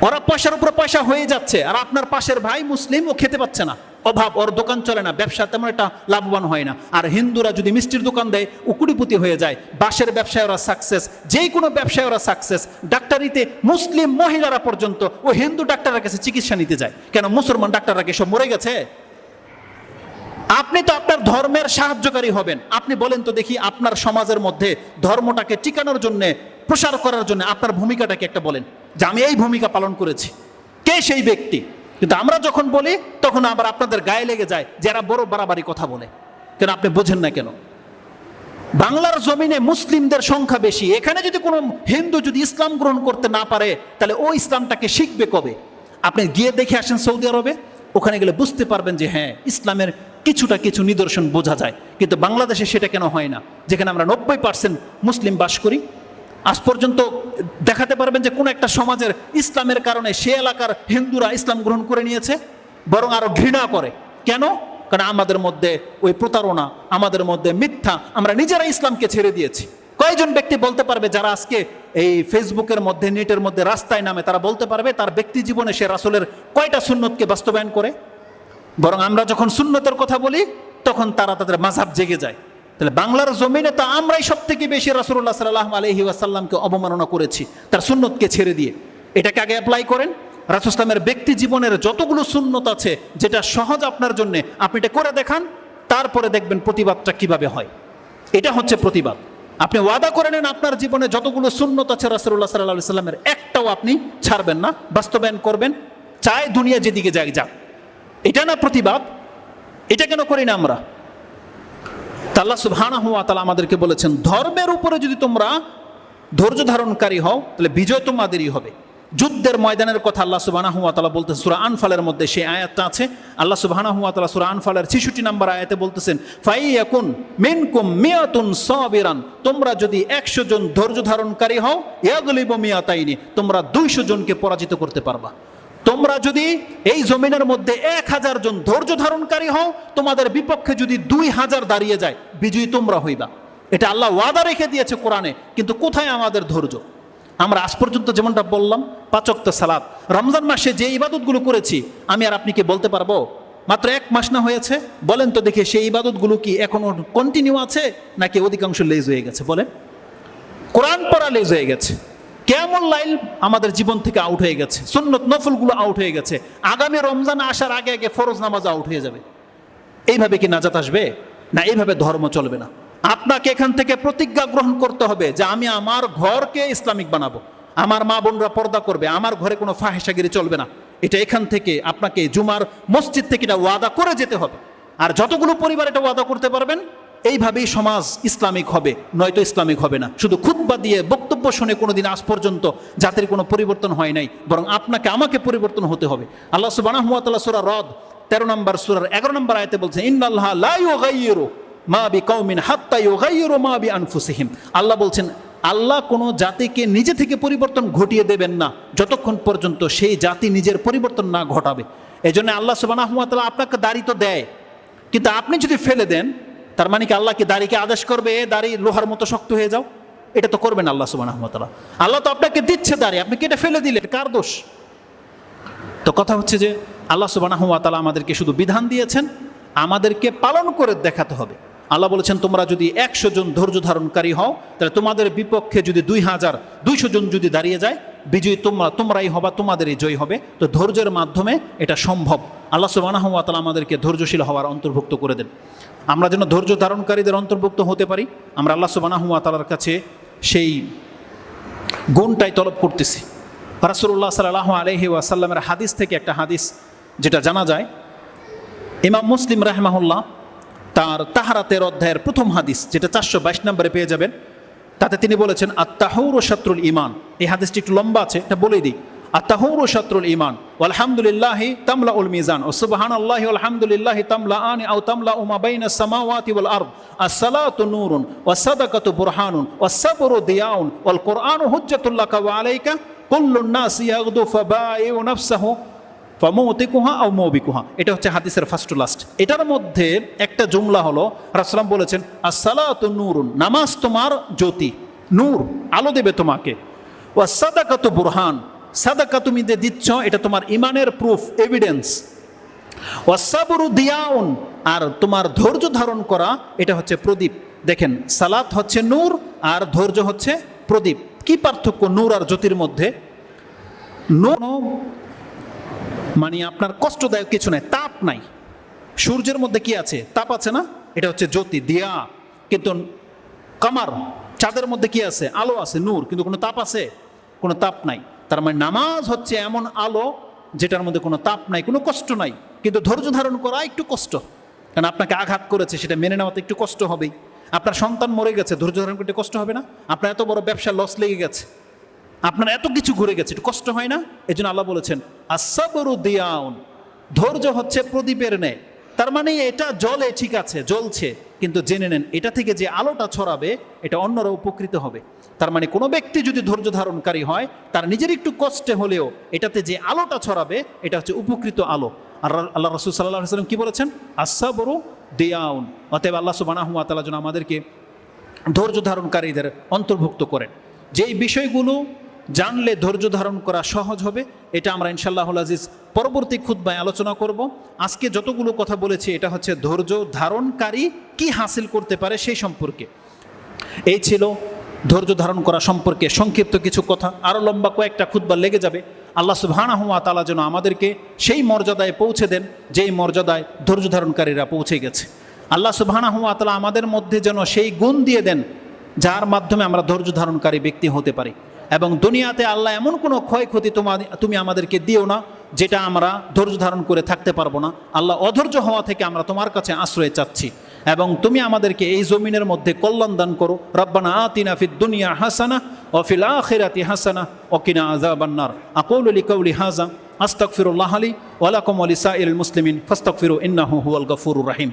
A: ওরা পয়সার উপর পয়সা হয়ে যাচ্ছে, আর আপনার পাশের ভাই মুসলিম, ও খেতে পাচ্ছে না, অভাব, ওর দোকান চলে না, ব্যবসা তেমন একটা লাভবান হয় না। আর হিন্দুরা যদি মিষ্টির দোকান দেয় ও কোটিপতি হয়ে যায়, বাঁশের ব্যবসায় ওরা সাকসেস, যেই কোনো ব্যবসায় ওরা সাকসেস। ডাক্তারিতে মুসলিম মহিলারা পর্যন্ত ও হিন্দু ডাক্তারের কাছে চিকিৎসা নিতে যায়। কেন? মুসলমান ডাক্তাররা কি সব মরে গেছে? আপনি তো আপনার ধর্মের সাহায্যকারী হবেন। আপনি বলেন তো দেখি, আপনার সমাজের মধ্যে ধর্মটাকে টিকানোর জন্য, প্রসার করার জন্য আপনার ভূমিকাটাকে একটা বলেন যে আমি এই ভূমিকা পালন করেছি। কে সেই ব্যক্তি? কিন্তু আমরা যখন বলি তখন আবার আপনাদের গায়ে লেগে যায় যারা বড় বাড়াবাড়ি কথা বলে। কেন? আপনি বোঝেন না কেন? বাংলার জমিনে মুসলিমদের সংখ্যা বেশি, এখানে যদি কোনো হিন্দু যদি ইসলাম গ্রহণ করতে না পারে, তাহলে ও ইসলামটাকে শিখবে কবে? আপনি গিয়ে দেখে আসেন সৌদি আরবে, ওখানে গেলে বুঝতে পারবেন যে হ্যাঁ, ইসলামের কিছু নিদর্শন বোঝা যায়। কিন্তু বাংলাদেশে সেটা কেন হয় না? যেখানে আমরা 90% মুসলিম বাস করি, আজ পর্যন্ত দেখাতে পারবেন যে কোনো একটা সমাজের ইসলামের কারণে সে এলাকার হিন্দুরা ইসলাম গ্রহণ করে নিয়েছে? বরং আরো ঘৃণা করে। কেন? কারণ আমাদের মধ্যে ওই প্রতারণা, আমাদের মধ্যে মিথ্যা, আমরা নিজেরা ইসলামকে ছেড়ে দিয়েছি। কয়জন ব্যক্তি বলতে পারবে যারা আজকে এই ফেসবুকের মধ্যে, নেটের মধ্যে রাস্তায় নামে, তারা বলতে পারবে তার ব্যক্তি জীবনে সে রাসূলের কয়টা সুন্নতকে বাস্তবায়ন করে? বরং আমরা যখন সুন্নতের কথা বলি তখন তারা তাদের মাযহাব জেগে যায়। তাহলে বাংলার জমিনে তো আমরাই সব থেকে বেশি রাসূলুল্লাহ সাল্লাল্লাহু আলাইহি ওয়াসাল্লামকে অবমাননা করেছি, তার সুন্নতকে ছেড়ে দিয়ে। এটাকে আগে অ্যাপ্লাই করেন। রাসূল ইসলামের ব্যক্তি জীবনের যতগুলো সুন্নত আছে, যেটা সহজ আপনার জন্য, আপনি এটা করে দেখান, তারপরে দেখবেন প্রতিবাদটা কিভাবে হয়। এটা হচ্ছে প্রতিবাদ। আপনি ওয়াদা করে নেন আপনার জীবনে যতগুলো সুন্নত আছে রাসূলুল্লাহ সাল্লাল্লাহু আলাইহি ওয়াসাল্লামের, একটাও আপনি ছাড়বেন না, বাস্তবায়ন করবেন, চাই দুনিয়া যেদিকে যাক যাক। এটা না প্রতিবাদ? এটা কেন করি না আমরা? আল্লাহ সুবহানাহু ওয়া তাআলা আমাদেরকে বলেছেন, ধর্মের উপরে যদি তোমরা ধৈর্য ধারণকারী হও, তাহলে বিজয় তোমাদেরই হবে। যুদ্ধের ময়দানের কথা আল্লাহ সুবহানাহু ওয়া তাআলা বলতেছেন সূরা আনফালের মধ্যে, সেই আয়াতটা আছে। আল্লাহ সুবহানাহু ওয়া তাআলা সূরা আনফালের 66 নম্বর আয়াতে বলতেছেন, ফাইয়াকুন মিনকুম মিয়াতুন সাবিরান, তোমরা যদি 100 জন ধৈর্য ধারণকারী হও, ইয়াগলিবু মিয়াতাইনি, তোমরা 200 জনকে পরাজিত করতে পারবা। তোমরা যদি এই জমিনের মধ্যে 1000 জন ধৈর্য ধারণকারী হও, তোমাদের বিপক্ষে যদি 2000 দাঁড়িয়ে যায়, বিজয়ী তোমরা হইবা। এটা আল্লাহ ওয়াদা রেখে দিয়েছে কোরআনে। কিন্তু কোথায় আমাদের ধৈর্য? আমরা আজ পর্যন্ত যেমনটা বললাম, 5 ওয়াক্ত সালাত, রমজান মাসে যে ইবাদতগুলো করেছি, আমি আর আপনি কি বলতে পারবো? মাত্র 1 মাস না হয়েছে, বলেন তো দেখে সেই ইবাদতগুলো কি এখনো কন্টিনিউ আছে, নাকি অধিকাংশ লেজ হয়ে গেছে? বলেন। কোরআন পড়া লেজ হয়ে গেছে, কিয়ামুল লাইল আমাদের জীবন থেকে আউট হয়ে গেছে, সুন্নত নফলগুলো আউট হয়ে গেছে, আগামী রমজান আসার আগে আগে ফরজ নামাজ আউট হয়ে যাবে। এইভাবে কি নাজাত আসবে? না, এইভাবে ধর্ম চলবে না। আপনাকে এখান থেকে প্রতিজ্ঞা গ্রহণ করতে হবে যে আমি আমার ঘরকে ইসলামিক বানাবো, আমার মা বোনরা পর্দা করবে, আমার ঘরে কোনো ফাহেসাগিরি চলবে না। এটা এখান থেকে আপনাকে জুমার মসজিদ থেকে এটা ওয়াদা করে যেতে হবে। আর যতগুলো পরিবার এটা ওয়াদা করতে পারবেন, এইভাবেই সমাজ ইসলামিক হবে, নয়তো ইসলামিক হবে না। শুধু খুতবা দিয়ে বক্তব্য শুনে কোনোদিন আজ পর্যন্ত জাতির কোনো পরিবর্তন হয় নাই, বরং আপনাকে আমাকে পরিবর্তন হতে হবে। আল্লাহ সুবহানাহু ওয়া তাআলা সূরা রদ 13 নম্বর সূরার 11 নম্বর আয়াতে বলছেন, ইন্নাল্লাহা লা ইউগাইয়িরু মা বিকাউমিন হাত্তা ইউগাইয়িরু মা বিআনফুসিহিম। আল্লাহ বলছেন, আল্লাহ কোনো জাতিকে নিজে থেকে পরিবর্তন ঘটিয়ে দেবেন না যতক্ষণ পর্যন্ত সেই জাতি নিজের পরিবর্তন না ঘটাবে। এই জন্য আল্লাহ সুবহানাহু ওয়া তাআলা আপনাকে দাড়ি তো দেয়, কিন্তু আপনি যদি ফেলে দেন, তার মানে কি আল্লাহ কি দাড়িকে আদেশ করবে দাড়ি লোহার মতো শক্ত হয়ে যাও? এটা তো করবেন আল্লাহ সুবহানাহু ওয়া তাআলা। আল্লাহ তো আপনাকে দিচ্ছে দাড়ি, আপনি কেটে ফেলে দিলেন, কার দোষ? তো কথা হচ্ছে যে আল্লাহ সুবহানাহু ওয়া তাআলা আমাদেরকে শুধু বিধান দিয়েছেন, আমাদেরকে পালন করে দেখাতে হবে। আল্লাহ বলেছেন, তোমরা যদি 100 জন ধৈর্য ধারণকারী হও, তাহলে তোমাদের বিপক্ষে যদি 200 জন যদি দাঁড়িয়ে যায়, বিজয়ী তোমরাই হবা, তোমাদেরই জয় হবে। তো ধৈর্যের মাধ্যমে এটা সম্ভব। আল্লাহ সুবহানাহু ওয়া তাআলা আমাদেরকে ধৈর্যশীল হওয়ার অন্তর্ভুক্ত করে দেন। আমরা যেন ধৈর্য ধারণকারীদের অন্তর্ভুক্ত হতে পারি, আমরা আল্লাহ সুবহানাহু ওয়া তাআলার কাছে সেই গুণটাই তলব করতেছি। রাসূলুল্লাহ সাল্লাল্লাহু আলাইহি ওয়াসাল্লামের হাদিস থেকে একটা হাদিস যেটা জানা যায়, ইমাম মুসলিম রাহিমাহুল্লাহ তার তাহারাতের অধ্যায়ের প্রথম হাদিস, যেটা 422 নম্বরে পেয়ে যাবেন, তাতে তিনি বলেছেন, আত-তাহুরু শাত্রুল ঈমান। এই হাদিসটি একটু লম্বা আছে, এটা বলেই দিই। আত-তাহুরু শাত্রুল ঈমান, ওয়ালহামদুলিল্লাহি তামলাউল মিজান, ও সুবহানাল্লাহি ওয়ালহামদুলিল্লাহি তামলাআনি আও তামলাউ মা বাইনাস সামাওয়াতি ওয়াল আরদ, আস-সালাতু নূরুন ওয়াস সাদাকাতু বুরহানুন ওয়াস সাবরু দিয়াউন ওয়াল কুরআনু হুজ্জাতুল লাকা ওয়া আলাইকা কুল্লুন নাস ইয়াগদু ফাবাইউ নাফসাহু ফামুতিকুহা আও মুবিকুহা। এটা হচ্ছে হাদিসের ফার্স্ট টু লাস্ট। এটার মধ্যে একটা জুমলা হলো, রাসূলুল্লাহ বলেছেন আস-সালাতু নূরুন, নামাজ তোমার জ্যোতি, নূর, আলো দেবে তোমাকে। ওয়াস সাদাকাতু বুরহান, সাদাকা তুমি যে দিচ্ছ এটা তোমার ইমানের প্রুফ, এভিডেন্স। ওয়াস সাবরু দিয়াউন, আর তোমার ধৈর্য ধারণ করা এটা হচ্ছে প্রদীপ। দেখেন, সালাত হচ্ছে নূর আর ধৈর্য হচ্ছে প্রদীপ। কি পার্থক্য নূর আর জ্যোতির মধ্যে? নূর মানে আপনার কষ্টদায়ক কিছু নাই, তাপ নাই। সূর্যের মধ্যে কি আছে? তাপ আছে না? এটা হচ্ছে জ্যোতি, দিয়া। কিন্তু কামার, চাঁদের মধ্যে কি আছে? আলো আছে, নূর, কিন্তু কোনো তাপ আছে? কোনো তাপ নাই। তার মানে নামাজ হচ্ছে এমন আলো যেটার মধ্যে কোনো তাপ নাই, কোনো কষ্ট নাই, কিন্তু ধৈর্য ধারণ করা একটু কষ্ট। কারণ আপনাকে আঘাত করেছে, সেটা মেনে নেওয়াতে একটু কষ্ট হবেই। আপনার সন্তান মরে গেছে, ধৈর্য ধারণ করতে কষ্ট হবে না? আপনার এত বড় ব্যবসা লস লেগে গেছে, আপনার এত কিছু ঘুরে গেছে, একটু কষ্ট হয় না? এই জন্য আল্লাহ বলেছেন আস-সাবরু দিয়াউন, ধৈর্য হচ্ছে প্রদীপের ন্যায়। তার মানে এটা জলে, ঠিক আছে জ্বলছে, কিন্তু জেনে নেন এটা থেকে যে আলোটা ছড়াবে এটা অন্যরা উপকৃত হবে। তার মানে কোনো ব্যক্তি যদি ধৈর্য ধারণকারী হয়, তার নিজের একটু কষ্টে হলেও এটাতে যে আলোটা ছড়াবে এটা হচ্ছে উপকৃত আলো। আর আল্লাহ রাসূল সাল্লাল্লাহু আলাইহি ওয়াসাল্লাম কি বলেছেন? আস-সাবরু দিয়াউন। অতএব আল্লাহ সুবহানাহু ওয়া তাআলা যেন আমাদেরকে ধৈর্য ধারণকারীদের অন্তর্ভুক্ত করেন। যেই বিষয়গুলো জানলে ধৈর্য ধারণ করা সহজ হবে, এটা আমরা ইনশাআল্লাহুল আজিজ পরবর্তী খুতবায় আলোচনা করব। আজকে যতগুলো কথা বলেছি এটা হচ্ছে ধৈর্য ধারণকারী কি হাসিল করতে পারে সেই সম্পর্কে। এই ছিল ধৈর্য ধারণ করা সম্পর্কে সংক্ষিপ্ত কিছু কথা। আরও লম্বা কয়েকটা খুতবা লেগে যাবে। আল্লাহ সুবহানাহু ওয়া তাআলা যেন আমাদেরকে সেই মর্যাদায় পৌঁছে দেন যেই মর্যাদায় ধৈর্য ধারণকারীরা পৌঁছে গেছে। আল্লাহ সুবহানাহু ওয়া তাআলা আমাদের মধ্যে যেন সেই গুণ দিয়ে দেন যার মাধ্যমে আমরা ধৈর্য ধারণকারী ব্যক্তি হতে পারি। এবং দুনিয়াতে আল্লাহ এমন কোনো ক্ষয়ক্ষতি তুমি আমাদেরকে দিও না যেটা আমরা ধৈর্য ধারণ করে থাকতে পারবো না। আল্লাহ, অধৈর্য হওয়া থেকে আমরা তোমার কাছে আশ্রয় চাচ্ছি, এবং তুমি আমাদেরকে এই জমিনের মধ্যে কল্যাণ দান করো। রব্বানা আতিনা ফিদ দুনিয়া হাসানা ওয়া ফিল আখিরাতি হাসানা ওয়া কিনা আযাবান নার। আকুলু লিকাউলি হাযা আস্তাগফিরুল্লাহ লি ওয়া লাকুম ওয়া লিসাইরিল মুসলিমিন ফাস্তাগফিরু ইন্নাহু হুয়াল গফুরুর রহিম।